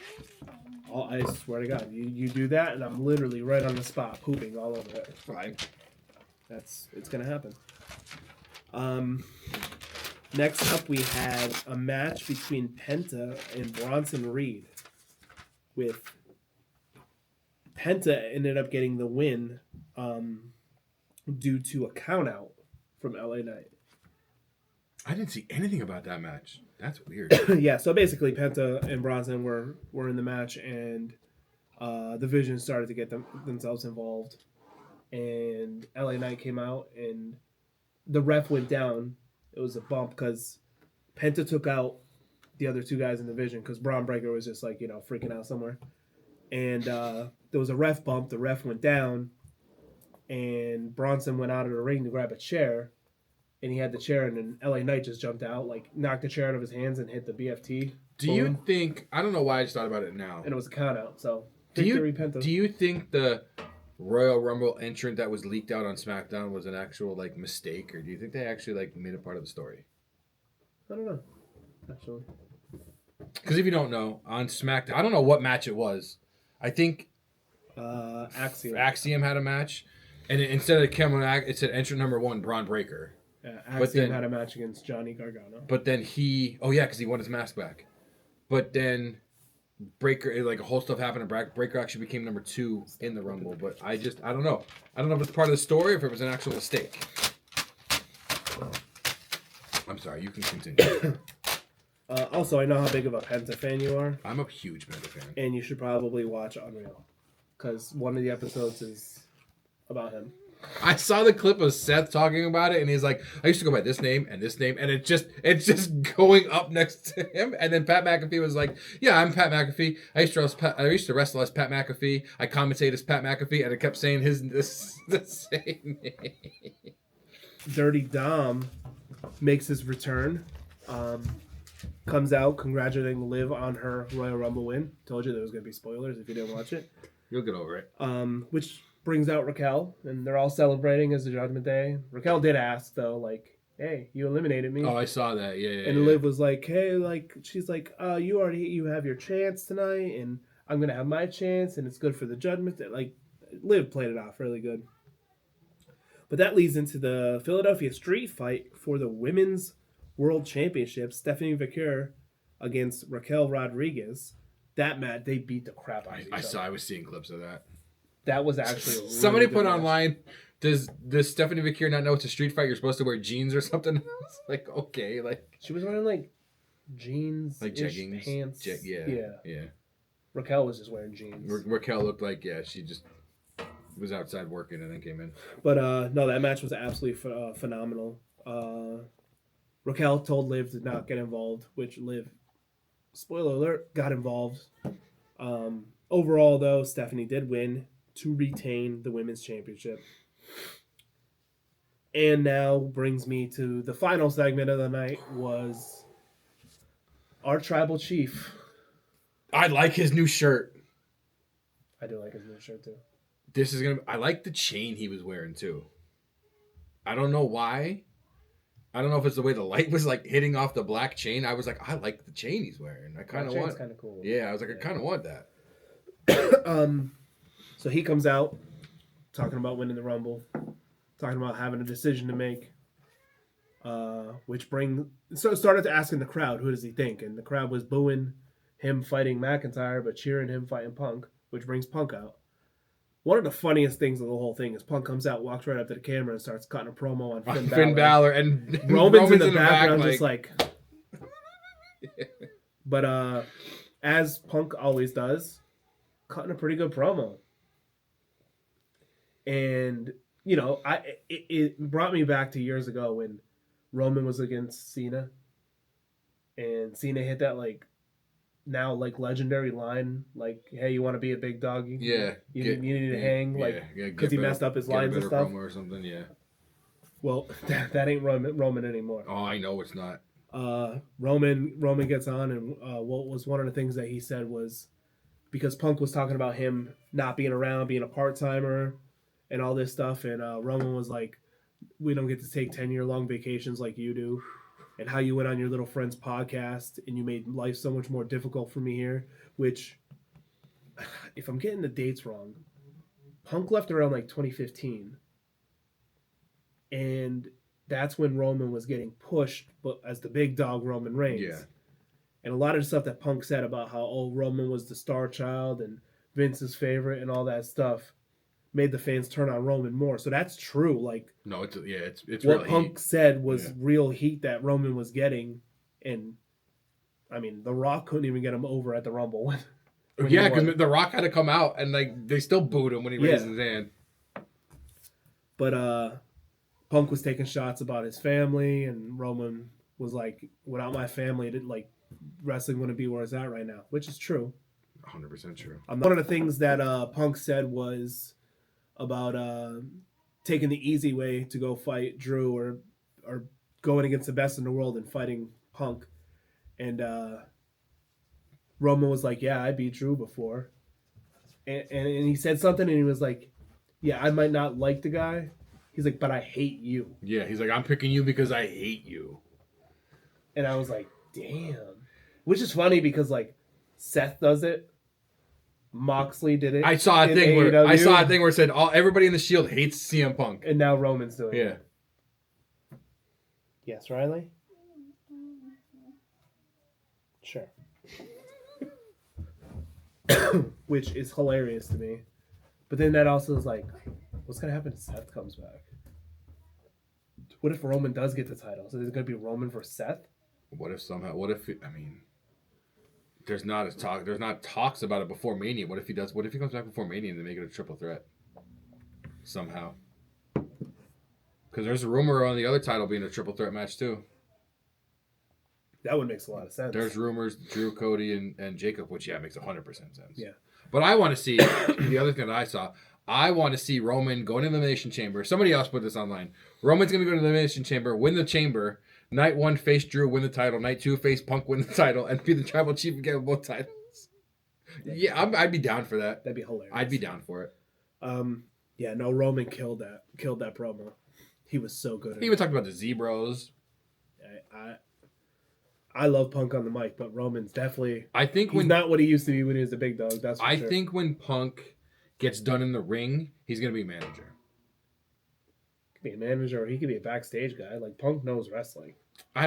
Oh, I swear to God, you do that, and I'm literally right on the spot pooping all over it. Fine. It's gonna happen. Next up, we had a match between Penta and Bronson Reed. With Penta ended up getting the win due to a countout from LA Knight. I didn't see anything about that match. That's weird. Yeah, so basically Penta and Bronson were in the match, and the Vision started to get themselves involved. And LA Knight came out, and the ref went down. It was a bump because Penta took out the other two guys in the Vision because Braun Breaker was just like, freaking out somewhere. And there was a ref bump. The ref went down, and Bronson went out of the ring to grab a chair, and he had the chair, and then LA Knight just jumped out, like knocked the chair out of his hands and hit the BFT. Do you think, I don't know why I just thought about it now. And it was a count out, so victory Penta. Do you think the Royal Rumble entrant that was leaked out on SmackDown was an actual like mistake, or do you think they actually like made it part of the story? I don't know, actually. Because if you don't know, on SmackDown, I don't know what match it was. I think Axiom had a match, and instead of Cameron, it said entrant number 1, Braun Breaker. Yeah, Axiom had a match against Johnny Gargano. But then because he won his mask back. But then Breaker, like a whole stuff happened, and Breaker actually became number 2 in the Rumble. But I don't know. I don't know if it's part of the story or if it was an actual mistake. I'm sorry, you can continue. Also, I know how big of a Penta fan you are. I'm a huge Penta fan. And you should probably watch Unreal. Because one of the episodes is about him. I saw the clip of Seth talking about it, and he's like, I used to go by this name, and it's just going up next to him. And then Pat McAfee was like, yeah, I'm Pat McAfee. I used to wrestle as Pat McAfee. I commentate as Pat McAfee, and it kept saying the same name. Dirty Dom makes his return. Comes out congratulating Liv on her Royal Rumble win. Told you there was going to be spoilers if you didn't watch it. You'll get over it. Which brings out Raquel, and they're all celebrating as the Judgment Day. Raquel did ask, though, like, hey, you eliminated me. Oh, I saw that. Yeah. And Liv was like, hey, like, she's like, you have your chance tonight, and I'm going to have my chance, and it's good for the Judgment Day. Like, Liv played it off really good. But that leads into the Philadelphia Street Fight for the Women's World Championship. Stephanie Vaquer against Raquel Rodriguez. That match, they beat the crap out of each other. I was seeing clips of that. That was actually a really somebody put match. Online, does Stephanie Vaquer not know it's a street fight? You're supposed to wear jeans or something. Like, okay, like she was wearing like jeans, like jeggings, pants. Yeah. Raquel was just wearing jeans. Raquel looked like she just was outside working and then came in. But no, that match was absolutely phenomenal. Raquel told Liv to not get involved, which Liv, spoiler alert, got involved. Overall, though, Stephanie did win to retain the women's championship. And now brings me to the final segment of the night was our tribal chief. I like his new shirt. I do like his new shirt, too. I like the chain he was wearing, too. I don't know why. I don't know if it's the way the light was like hitting off the black chain. I was like, I like the chain he's wearing. I kind of want. Kind of cool. Yeah, I was like, I kind of want that. So he comes out talking about winning the Rumble, talking about having a decision to make. So started asking the crowd, who does he think? And the crowd was booing him fighting McIntyre, but cheering him fighting Punk, which brings Punk out. One of the funniest things of the whole thing is Punk comes out, walks right up to the camera, and starts cutting a promo on Finn Balor. And Roman's in the background, just like... But as Punk always does, cutting a pretty good promo. And you know, it brought me back to years ago when Roman was against Cena, and Cena hit that like now like legendary line like, "Hey, you want to be a big dog? Yeah, you need to hang like because he messed up his lines and stuff or something." Yeah. Well, that ain't Roman anymore. Oh, I know it's not. Roman gets on, and what was one of the things that he said was because Punk was talking about him not being around, being a part timer, and all this stuff, and Roman was like, "We don't get to take 10-year-long vacations like you do." And how you went on your little friend's podcast and you made life so much more difficult for me here, which, if I'm getting the dates wrong, Punk left around like 2015. And that's when Roman was getting pushed but as the big dog Roman Reigns. Yeah. And a lot of the stuff that Punk said about how Roman was the star child and Vince's favorite and all that stuff made the fans turn on Roman more. So that's true. Like, no, it's what real Punk heat. said was real heat that Roman was getting, and I mean, The Rock couldn't even get him over at the Rumble. Yeah, because The Rock had to come out, and like they still booed him when he raised his hand. But Punk was taking shots about his family, and Roman was like, "Without my family, like wrestling wouldn't be where it's at right now," which is true. 100% true. One of the things that Punk said was about taking the easy way to go fight Drew or going against the best in the world and fighting Punk. And Roman was like, "Yeah, I beat Drew before." And he said something and he was like, "Yeah, I might not like the guy." He's like, "But I hate you." Yeah, he's like, "I'm picking you because I hate you." And I was like, damn. Which is funny because like Seth does it. Moxley did it. I saw a thing where it said everybody in the Shield hates CM Punk, and now Roman's doing it. Yeah. Yes, Riley. Sure. Which is hilarious to me, but then that also is like, what's gonna happen if Seth comes back? What if Roman does get the title? So there's gonna be Roman versus Seth. What if there's not talks about it before Mania. What if he comes back before Mania and they make it a triple threat somehow? Because there's a rumor on the other title being a triple threat match too. That would make a lot of sense. There's rumors Drew, Cody, and Jacob, which makes 100% sense. Yeah. But I want to see the other thing that I saw. I want to see Roman go into the Elimination Chamber. Somebody else put this online. Roman's going to go to the Elimination Chamber, win the Chamber. Night 1, face Drew, win the title. Night 2, face Punk, win the title, and be the Tribal Chief again with both titles. Yeah, I'd be down for that. That'd be hilarious. I'd be down for it. Yeah, no, Roman killed that promo. He was so good. He even talked about the Zebros. I love Punk on the mic, but Roman's definitely. He's not what he used to be when he was a big dog. That's for sure. I think when Punk gets done in the ring, he's gonna be a manager. He could be a manager, or he could be a backstage guy. Like Punk knows wrestling. I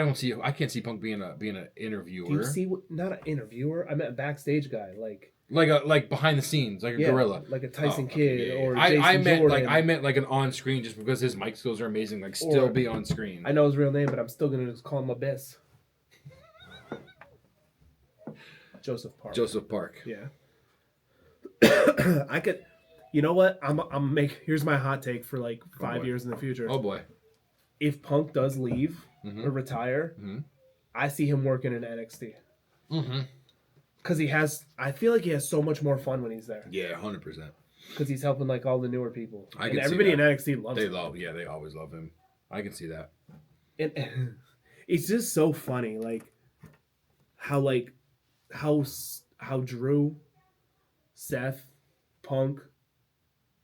can't see Punk being an interviewer. Do you see not an interviewer? I meant a backstage guy, like behind the scenes, like a gorilla, like a Tyson Kidd or Jason I meant like an on screen, just because his mic skills are amazing. Like still be on screen. I know his real name, but I'm still gonna just call him Abyss. Joseph Park. Yeah. I could. You know what? Here's my hot take for like 5 years in the future. Oh boy. If Punk does leave or retire, I see him working in NXT. Because I feel like he has so much more fun when he's there. Yeah, 100%. Because he's helping like all the newer people. And everybody in NXT loves him. They always love him. I can see that. And it's just so funny, like how Drew, Seth, Punk,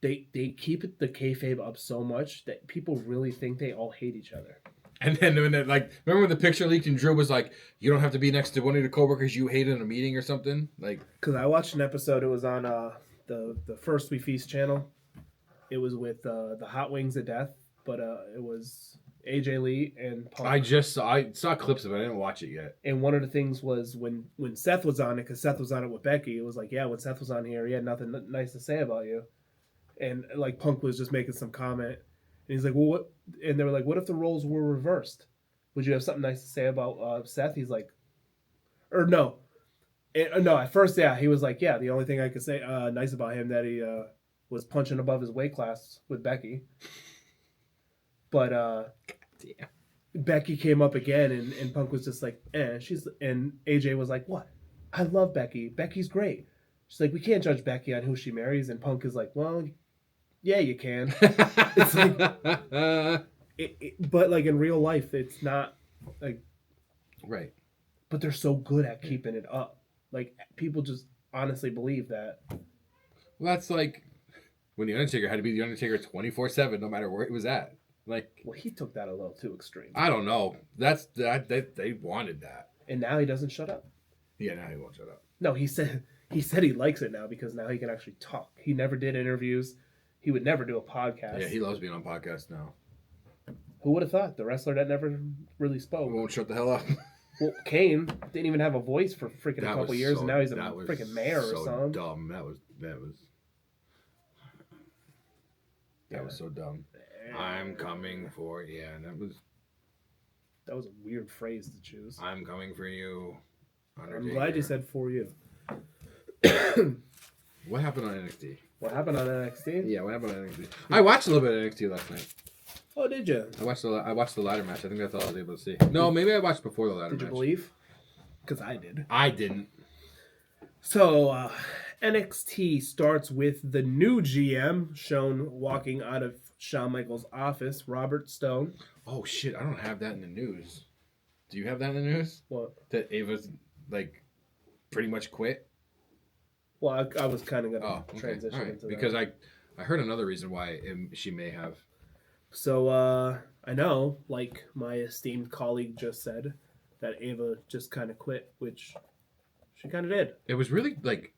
they keep the kayfabe up so much that people really think they all hate each other. And then remember when the picture leaked and Drew was like, "You don't have to be next to one of your coworkers you hate in a meeting or something." Like, because I watched an episode. It was on the First We Feast channel. It was with the Hot Wings of Death, but it was AJ Lee and Punk. I saw clips of it. I didn't watch it yet. And one of the things was when Seth was on it, because Seth was on it with Becky. It was like, yeah, when Seth was on here, he had nothing nice to say about you. And like Punk was just making some comment. And he's like, well, what? And they were like, what if the roles were reversed? Would you have something nice to say about Seth? He's like, or no, No, at first, yeah, he was like, yeah, the only thing I could say nice about him that he was punching above his weight class with Becky. But Damn. Becky came up again, and Punk was just like, and AJ was like, what? I love Becky. Becky's great. She's like, we can't judge Becky on who she marries, and Punk is like, well, yeah, you can. It's like, but like in real life, it's not like right. But they're so good at keeping it up. Like people just honestly believe that. Well, that's like when the Undertaker had to be the Undertaker 24/7, no matter where he was at. Like, well, he took that a little too extreme. I don't know. That's that they wanted that, and now he doesn't shut up. Yeah, now he won't shut up. No, he said he likes it now because now he can actually talk. He never did interviews. He would never do a podcast. Yeah, he loves being on podcasts now. Who would have thought? The wrestler that never really spoke. Won't shut the hell up. Well, Kane didn't even have a voice for freaking a couple years, and now he's a freaking mayor or something. Dumb. That was so dumb. I'm coming for that was a weird phrase to choose. I'm coming for you. Undertaker. I'm glad you said for you. What happened on NXT? What happened on NXT? Yeah, what happened on NXT? I watched a little bit of NXT last night. Oh, did you? I watched the ladder match. I think that's all I was able to see. No, maybe I watched before the ladder match. Did you believe? Because I did. I didn't. So, NXT starts with the new GM shown walking out of Shawn Michaels' office, Robert Stone. Oh, shit. I don't have that in the news. Do you have that in the news? What? That Ava's, like, pretty much quit? Well, I was kind of going to transition into that. Because I heard another reason why she may have. So, I know, like my esteemed colleague just said, that Ava just kind of quit, which she kind of did. It was really, like,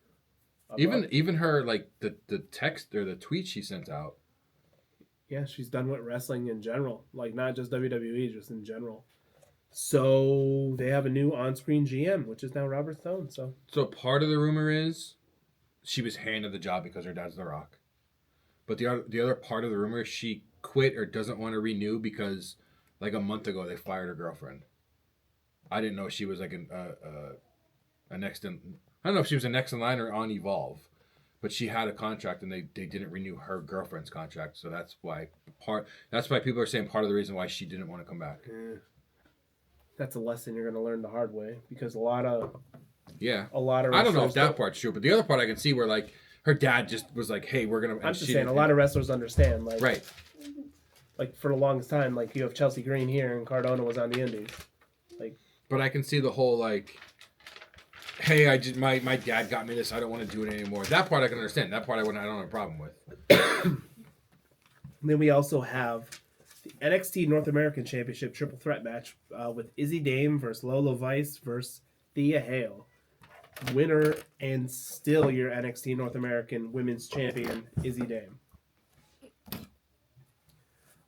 even her, like, the text or the tweet she sent out. Yeah, she's done with wrestling in general. Like, not just WWE, just in general. So, they have a new on-screen GM, which is now Robert Stone, So, part of the rumor is she was handed the job because her dad's The Rock. But the other part of the rumor is she quit or doesn't want to renew because, like, a month ago, they fired her girlfriend. I didn't know she was, like, a next in... I don't know if she was a next in line or on Evolve. But she had a contract and they didn't renew her girlfriend's contract. So that's why people are saying part of the reason why she didn't want to come back. That's a lesson you're going to learn the hard way. Because a lot of... I don't know if that part's true. But the other part I can see where, like, her dad just was like, hey, we're going to... I'm just saying, a lot of wrestlers understand. Like, right. Like, for the longest time, like, you have Chelsea Green here and Cardona was on the Indies. Like, but I can see the whole, like... Hey, my dad got me this. I don't want to do it anymore. That part I can understand. That part I don't have a problem with. Then we also have the NXT North American Championship triple threat match with Izzy Dame versus Lola Vice versus Thea Hale. Winner and still your NXT North American Women's Champion, Izzy Dame.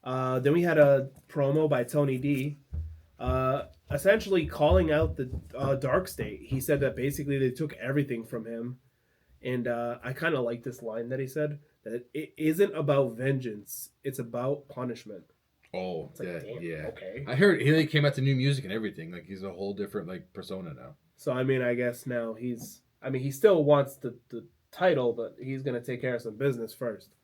Then we had a promo by Tony D. Essentially calling out the Dark State. He said that basically they took everything from him. And I kind of like this line that he said, that it isn't about vengeance, it's about punishment. Oh, it's like, yeah. Okay. I heard he came out to new music and everything. Like, he's a whole different, like, persona now. So, I mean, I guess now he still wants the title, but he's going to take care of some business first.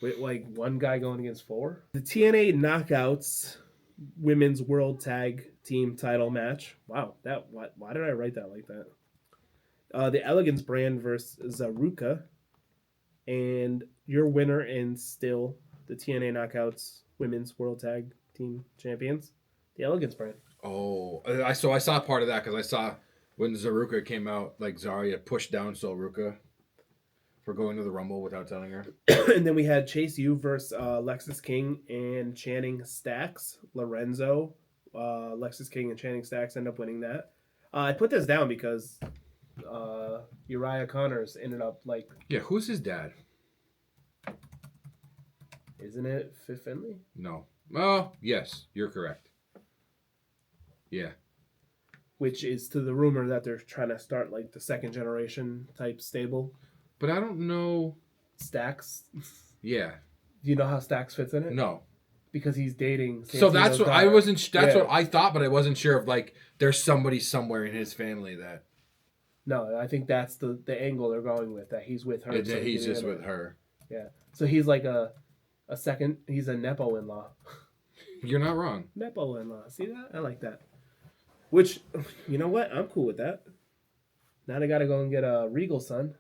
With, like, one guy going against four. The TNA Knockouts Women's World Tag Team title match. Wow, why did I write that like that? The Elegance brand versus Zaruka. And your winner and still the TNA Knockouts Women's World Tag Team Champions, the Elegance brand. Oh, I saw part of that because I saw when Zaruka came out, like Zarya pushed down Zaruka for going to the Rumble without telling her. And then we had Chase U versus Lexis King and Channing Stacks. Lorenzo, Lexis King and Channing Stacks end up winning that. I put this down because Uriah Connors ended up like... Yeah, who's his dad? Isn't it Fit Finley? No. Oh, yes, you're correct. Yeah. Which is to the rumor that they're trying to start like the second generation type stable. But I don't know... Stacks? Yeah. Do you know how Stacks fits in it? No. Because he's dating Santino's So that's what daughter. I wasn't... That's what I thought, but I wasn't sure if, like, there's somebody somewhere in his family that... No, I think that's the angle they're going with, that he's with her. And so then he he's can just handle with it. her. Yeah. So he's like a second. He's a nepo in-law. You're not wrong. Nepo in-law. See that? I like that. Which, you know what? I'm cool with that. Now they got to go and get a Regal son.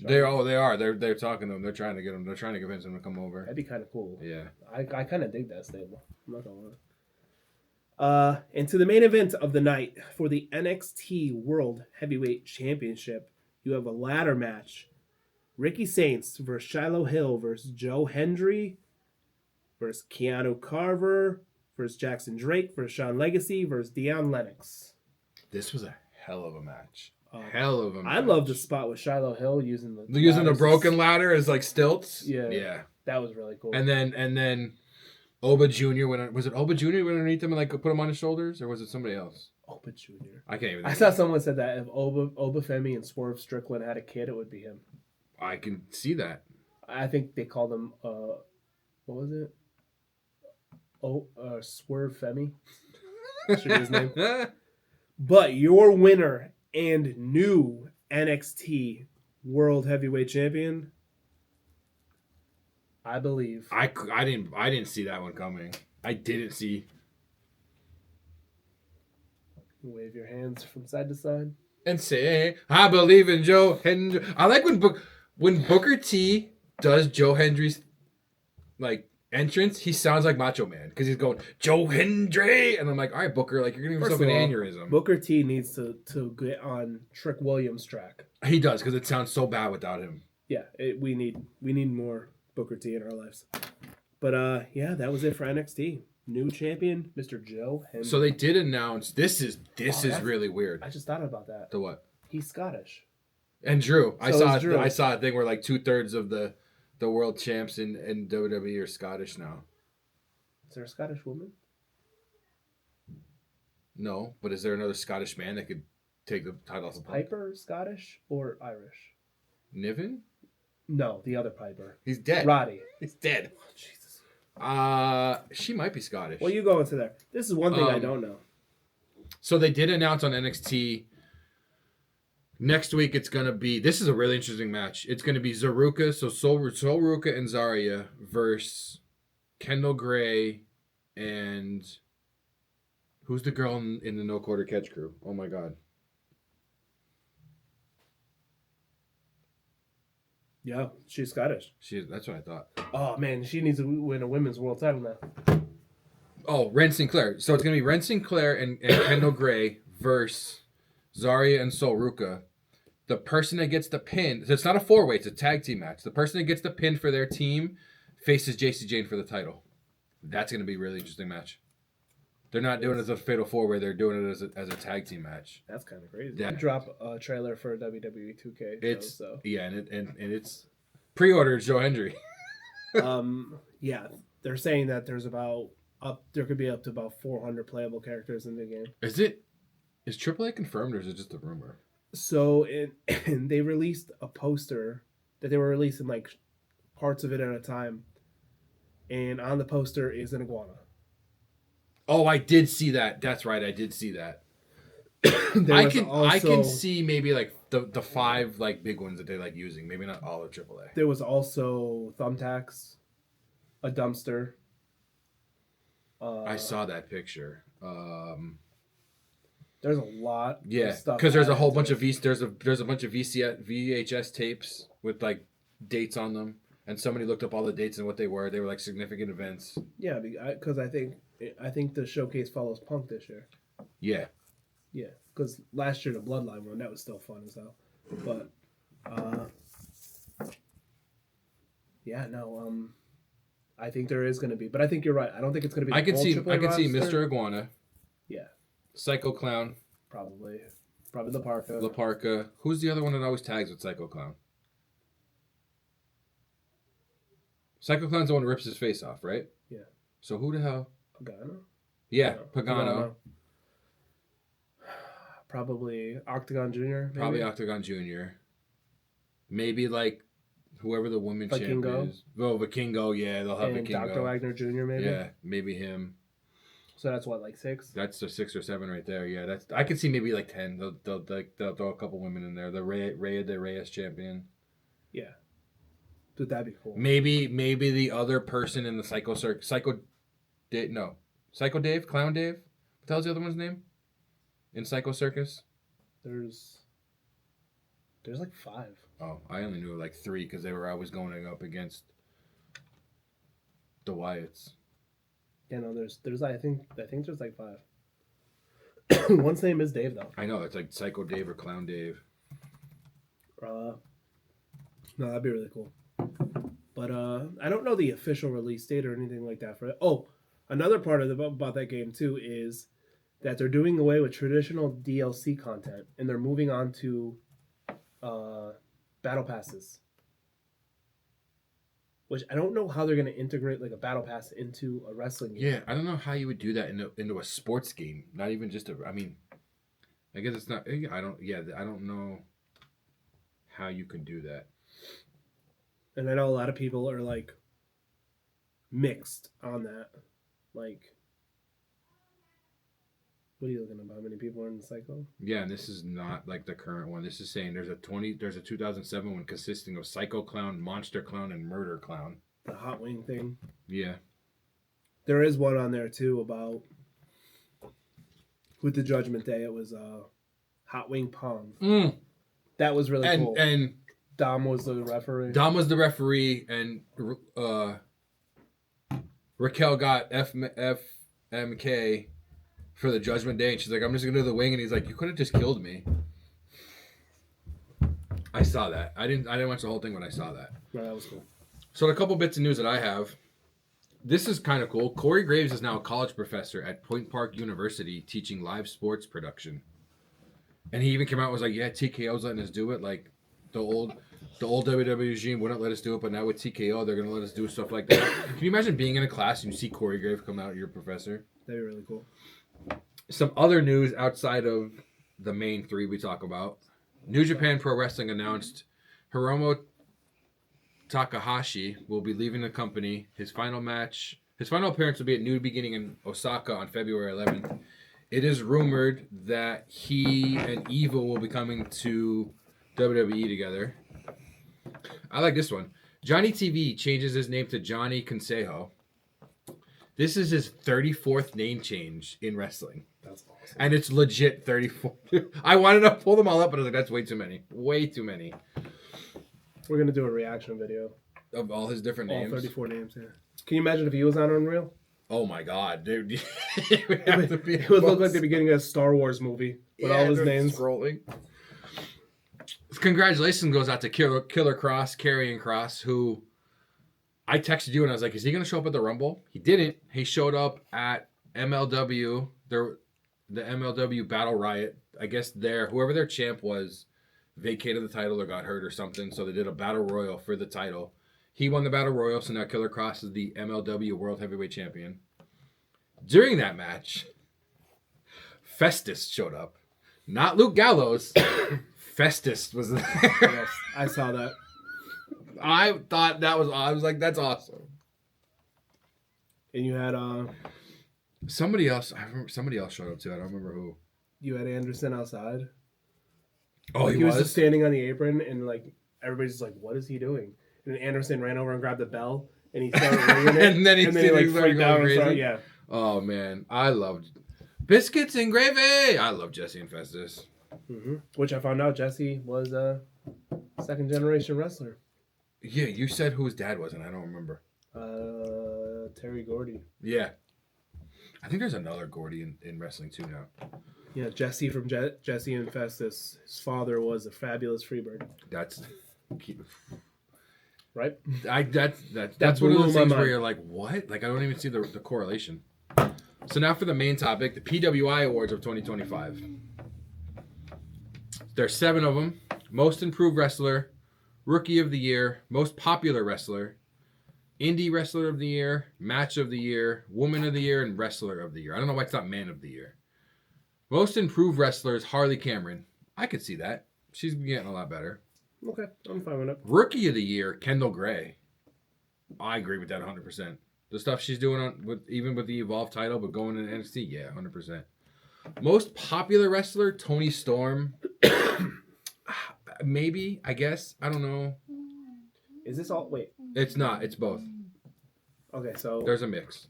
They are. They're talking to him. They're trying to get him. They're trying to convince him to come over. That'd be kind of cool. Yeah. I kind of dig that stable. I'm not gonna lie. And to the main event of the night for the NXT World Heavyweight Championship, you have a ladder match: Ricky Saints versus Shiloh Hill versus Joe Hendry versus Keanu Carver versus Jackson Drake versus Sean Legacy versus Deion Lennox. This was a hell of a match. Hell of a match. I love the spot with Shiloh Hill using the broken ladder as like stilts. Yeah. That was really cool. And then Oba Jr. Was it Oba Jr. went underneath him and like put him on his shoulders, or was it somebody else? Oba Jr. I can't even. I saw someone said that if Oba Femi and Swerve Strickland had a kid, it would be him. I can see that. I think they called him what was it? Swerve Femi. Should be his name. But your winner and new NXT World Heavyweight Champion, I believe. I didn't see that one coming. I didn't see. Wave your hands from side to side and say, "I believe in Joe Hendry." I like when Booker T does Joe Hendry's like entrance. He sounds like Macho Man because he's going Joe Hendry, and I'm like, all right, Booker, like you're gonna give yourself an aneurysm. Booker T needs to get on Trick Williams' track. He does because it sounds so bad without him. Yeah, we need more Booker T in our lives. But yeah, that was it for NXT. New champion, Mr. Joe Hendry. So they did announce this is really weird. I just thought about that. The what? He's Scottish. And Drew. So I saw a thing where like 2/3 of the world champs in WWE are Scottish now. Is there a Scottish woman? No, but is there another Scottish man that could take the title off of Piper Scottish or Irish? Niven? No, the other Piper. He's dead. Roddy. He's dead. Oh, Jesus. She might be Scottish. Well, you go into there. This is one thing I don't know. So they did announce on NXT next week it's going to be, this is a really interesting match. It's going to be Zaruka, so Sol Ruka and Zarya versus Kendall Gray and who's the girl in the No Quarter Catch crew? Oh my God. Yeah, she's Scottish. That's what I thought. Oh, man, she needs to win a women's world title now. Oh, Ren Sinclair. So it's going to be Ren Sinclair and Kendall Gray versus Zarya and Sol Ruka. The person that gets the pin, so it's not a 4-way, it's a tag team match. The person that gets the pin for their team faces JC Jane for the title. That's going to be a really interesting match. They're not doing it as a fatal 4-way, they're doing it as a tag team match. That's kind of crazy. Yeah. Drop a trailer for WWE 2K. Yeah, and it's pre-ordered Joe Hendry. Yeah, they're saying that there could be up to about 400 playable characters in the game. Is AAA confirmed or is it just a rumor? So they released a poster that they were releasing like parts of it at a time, and on the poster is an iguana. Oh, I did see that. That's right, I did see that. I can see maybe like the 5 like big ones that they like using. Maybe not all of AAA. There was also thumbtacks, a dumpster. I saw that picture. There's a lot. Yeah, of stuff because there's a whole bunch of there's a bunch of VHS tapes with like dates on them, and somebody looked up all the dates and what they were. They were like significant events. Yeah, because I think the showcase follows Punk this year. Yeah. Yeah, because last year the Bloodline one, that was still fun as hell. But yeah, no, I think there is going to be, but I think you're right. I don't think it's going to be. I can see Mr. Iguana. Yeah. Psycho Clown. Probably La Parka. La Parka. Who's the other one that always tags with Psycho Clown? Psycho Clown's the one who rips his face off, right? Yeah. So who the hell? Pagano? Yeah, Pagano. Probably Octagon Jr. Maybe? Probably Octagon Jr. Maybe like whoever the woman champ is. Oh, Vikingo, yeah, they'll have and Vikingo. Dr. Wagner Jr. maybe? Yeah, maybe him. So that's what, like 6? That's the 6 or 7 right there. Yeah, that's. I could see maybe like 10. They'll throw a couple women in there. The Rhea de Reyes champion. Yeah. Dude, that'd be cool. Maybe the other person in the Psycho Dave, Clown Dave. What the hell's the other one's name? In Psycho Circus? There's like 5. Oh, I only knew like 3 because they were always going up against the Wyatts. Yeah, no, there's I think there's like 5. One's name is Dave though. I know, it's like Psycho Dave or Clown Dave. No, that'd be really cool. But I don't know the official release date or anything like that for it. Oh, another part about that game too is that they're doing away with traditional DLC content and they're moving on to battle passes. Which I don't know how they're going to integrate like a battle pass into a wrestling game. Yeah, I don't know how you would do that into a sports game. Not even just I guess it's not. I don't know how you can do that. And I know a lot of people are like mixed on that. Like, what are you looking at? How many people are in the Psycho? Yeah, and this is not like the current one. This is saying there's a 2007 one consisting of Psycho Clown, Monster Clown, and Murder Clown. The hot wing thing. Yeah. There is one on there too about with the Judgment Day. It was hot wing pong. That was really cool. And Dom was the referee. Dom was the referee, and Raquel got FMK for the Judgment Day, and she's like, "I'm just gonna do the wing," and he's like, "You could have just killed me." I saw that. I didn't watch the whole thing, but I saw that. No, that was cool. So a couple bits of news that I have. This is kind of cool. Corey Graves is now a college professor at Point Park University teaching live sports production. And he even came out and was like, "Yeah, TKO's letting us do it. Like the old WWE regime wouldn't let us do it, but now with TKO, they're gonna let us do stuff like that." Can you imagine being in a class and you see Corey Graves come out, your professor? That'd be really cool. Some other news outside of the main 3 we talk about. New Japan Pro Wrestling announced Hiromu Takahashi will be leaving the company. His final appearance will be at New Beginning in Osaka on February 11th. It is rumored that he and Evil will be coming to WWE together. I like this one. Johnny TV changes his name to Johnny Consejo. This is his 34th name change in wrestling. That's awesome. And it's legit 34. I wanted to pull them all up, but I was like, that's way too many. Way too many. We're going to do a reaction video. Of all his different names. All 34 names, yeah. Can you imagine if he was on Unreal? Oh my god, dude. It would look like the beginning of a Star Wars movie with all his names. Scrolling. Congratulations goes out to Killer Cross, Karrion Cross, who I texted you and I was like, is he going to show up at the Rumble? He didn't. He showed up at MLW, the MLW Battle Riot. I guess whoever their champ was vacated the title or got hurt or something, so they did a Battle Royal for the title. He won the Battle Royal, so now Killer Cross is the MLW World Heavyweight Champion. During that match, Festus showed up. Not Luke Gallows. Festus was there. Yes, I saw that. I was like, that's awesome. And you had somebody else. I remember somebody else showed up too. I don't remember who. You had Anderson outside. Oh, he was just standing on the apron, and like everybody's just like, "What is he doing?" And then Anderson ran over and grabbed the bell, and he started ringing it. and then he like freaked out and started, yeah. Oh man, I loved biscuits and gravy. I love Jesse and Festus. Mm-hmm. Which I found out Jesse was a second generation wrestler. Yeah, you said who his dad was, and I don't remember. Terry Gordy. Yeah, I think there's another Gordy in wrestling too now. Yeah, Jesse from Jesse and Festus. His father was a fabulous Freebird. That's right. That's one of those things where you're like, what? Like I don't even see the correlation. So now for the main topic, the PWI Awards of 2025. There's 7 of them. Most Improved Wrestler, Rookie of the Year, Most Popular Wrestler, Indie Wrestler of the Year, Match of the Year, Woman of the Year, and Wrestler of the Year. I don't know why it's not Man of the Year. Most Improved Wrestler is Harley Cameron. I could see that. She's getting a lot better. Okay, I'm fine with it. Rookie of the Year, Kendall Gray. I agree with that 100%. The stuff she's doing even with the Evolve title, but going in NXT, yeah, 100%. Most popular wrestler, Toni Storm. Maybe, I guess. I don't know. Is this all? Wait. It's not. It's both. Okay, so There's a mix.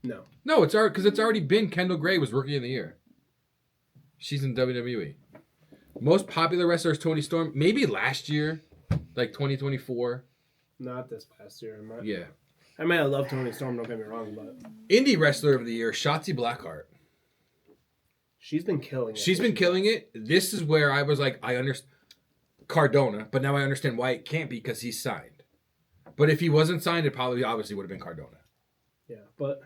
no. No, it's because it's already been Kendall Gray was Rookie of the Year. She's in WWE. Most popular wrestler is Toni Storm. Maybe last year, like 2024. Not this past year. Yeah. I mean, I love Toni Storm. Don't get me wrong, but Indie Wrestler of the Year, Shotzi Blackheart. she's been killing it. She's been killing it. This is where I was like, I understand Cardona, but now I understand why it can't be because he's signed. But if he wasn't signed, it probably obviously would have been Cardona. Yeah, but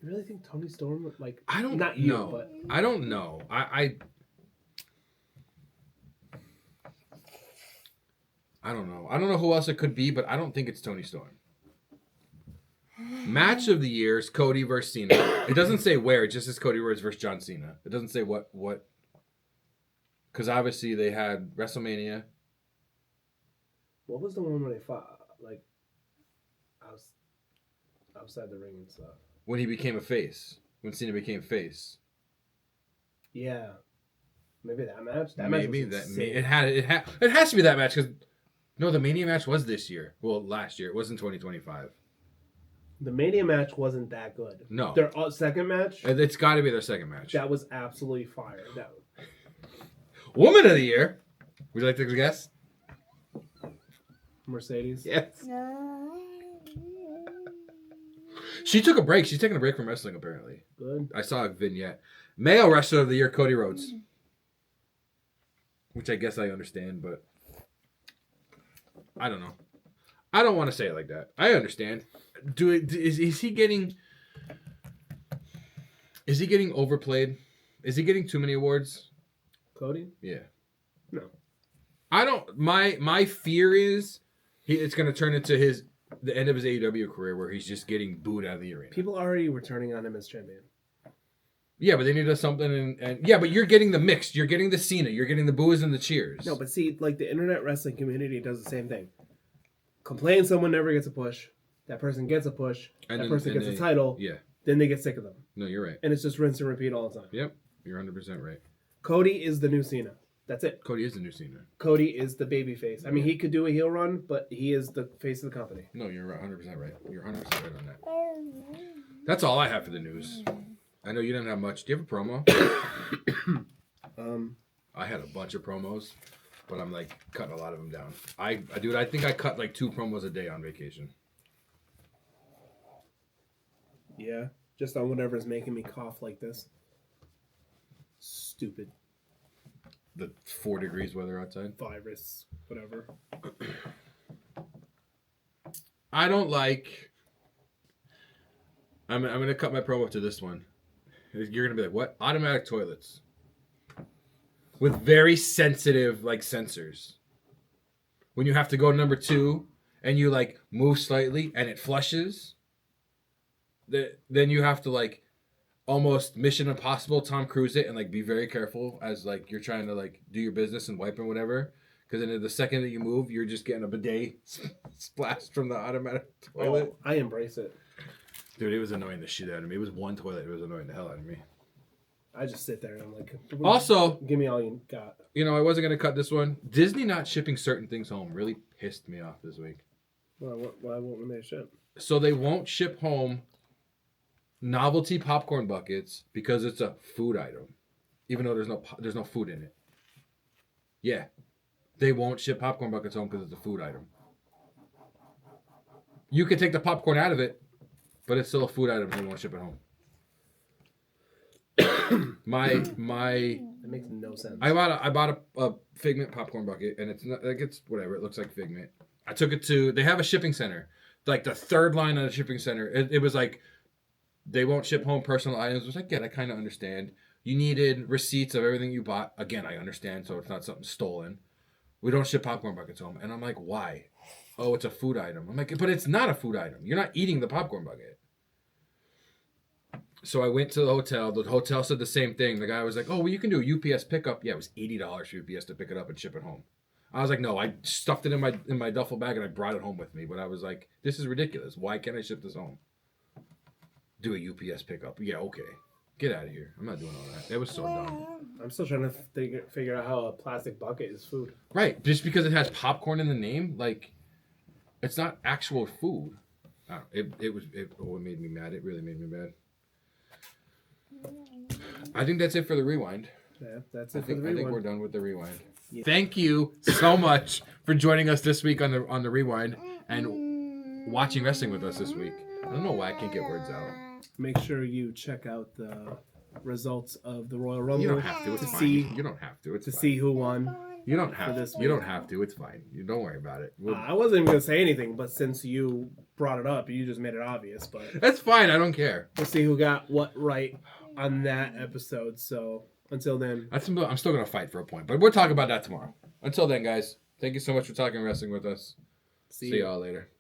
you really think Toni Storm would, like? I don't not you, know. but I don't know. I don't know. I don't know who else it could be, but I don't think it's Toni Storm. Match of the year is Cody versus Cena. It doesn't say where. It just says Cody Rhodes versus John Cena. It doesn't say what. Because obviously they had WrestleMania. what was the one where they fought like outside the ring and stuff? When he became a face. When Cena became face. Yeah, maybe that match. Maybe match was that. insane. It has to be that match because no, the Mania match was this year. Well, last year. It wasn't 2025. The Mania match wasn't that good. No. Their second match, It's got to be their second match. that was absolutely fire. Woman of the year. Would you like to guess? Mercedes. Yes. She took a break. She's taking a break from wrestling, apparently. Good. I saw a vignette. Male wrestler of the year, Cody Rhodes. Which I guess I understand, but I don't know. I don't want to say it like that. I understand. Is he getting overplayed? Is he getting too many awards? Cody? Yeah. No. I don't. My fear is it's going to turn into the end of his AEW career where he's just getting booed out of the arena. People already were turning on him as champion. Yeah, but they need something, and yeah, but you're getting the mixed. You're getting the Cena. You're getting the boos and the cheers. No, but see, like the internet wrestling community does the same thing. Complain someone never gets a push. That person gets a push. That person gets a title. Yeah. Then they get sick of them. No, you're right. And it's just rinse and repeat all the time. Yep. You're 100% right. Cody is the new Cena. That's it. Cody is the new Cena. Cody is the baby face. I mean, he could do a heel run, but he is the face of the company. No, you're 100% right. You're 100% right on that. That's all I have for the news. I know you didn't have much. Do you have a promo? I had a bunch of promos, but I'm like cutting a lot of them down. I think I cut like 2 promos a day on vacation. Yeah. Just on whatever's making me cough like this. Stupid The 4 degrees weather outside. virus, whatever. I don't like. I'm gonna cut my promo to this one. You're gonna be like, what? Automatic toilets with very sensitive like sensors. When you have to go number 2 and you like move slightly and it flushes, then you have to like almost Mission Impossible Tom Cruise it and like be very careful as like you're trying to like do your business and wipe and whatever. Because then the second that you move, you're just getting a bidet splashed from the automatic toilet. Oh, I embrace it. Dude, it was annoying the shit out of me. It was one toilet. It was annoying the hell out of me. I just sit there and I'm like, Also, give me all you got. you know, I wasn't going to cut this one. Disney not shipping certain things home really pissed me off this week. Why won't they ship? So they won't ship home novelty popcorn buckets because it's a food item, even though there's no food in it. Yeah, they won't ship popcorn buckets home because it's a food item. You can take the popcorn out of it, but it's still a food item. They won't ship it home. my That makes no sense. I bought a Figment popcorn bucket, and it's not like it's whatever. It looks like Figment. I took it to. They have a shipping center, like the third line on the shipping center. It was like they won't ship home personal items, which I get. I kind of understand. You needed receipts of everything you bought. Again, I understand. So it's not something stolen. We don't ship popcorn buckets home, and I'm like, why? Oh, it's a food item. I'm like, but it's not a food item. You're not eating the popcorn bucket. So I went to the hotel. The hotel said the same thing. The guy was like, oh, well, you can do a UPS pickup. Yeah, it was $80 for UPS to pick it up and ship it home. I was like, no, I stuffed it in my duffel bag and I brought it home with me. But I was like, this is ridiculous. Why can't I ship this home? Do a UPS pickup. Yeah, okay. Get out of here. I'm not doing all that. That was so dumb. I'm still trying to figure out how a plastic bucket is food. Right. Just because it has popcorn in the name, like, it's not actual food. I don't know. It made me mad. It really made me mad. I think that's it for the rewind. Yeah, that's it I think we're done with the rewind. Yeah. Thank you so much for joining us this week on the rewind and watching wrestling with us this week. I don't know why I can't get words out. Make sure you check out the results of the Royal Rumble. You don't have to. It's fine. You don't have to. It's to fine. see who won. You don't have this to. You don't have to. It's fine. You don't worry about it. I wasn't even gonna say anything, but since you brought it up, you just made it obvious. But That's fine. I don't care. we'll see who got what right on that episode. So until then, I'm still gonna fight for a point, but we'll talk about that tomorrow. Until then, guys, thank you so much for talking wrestling with us. See y'all later.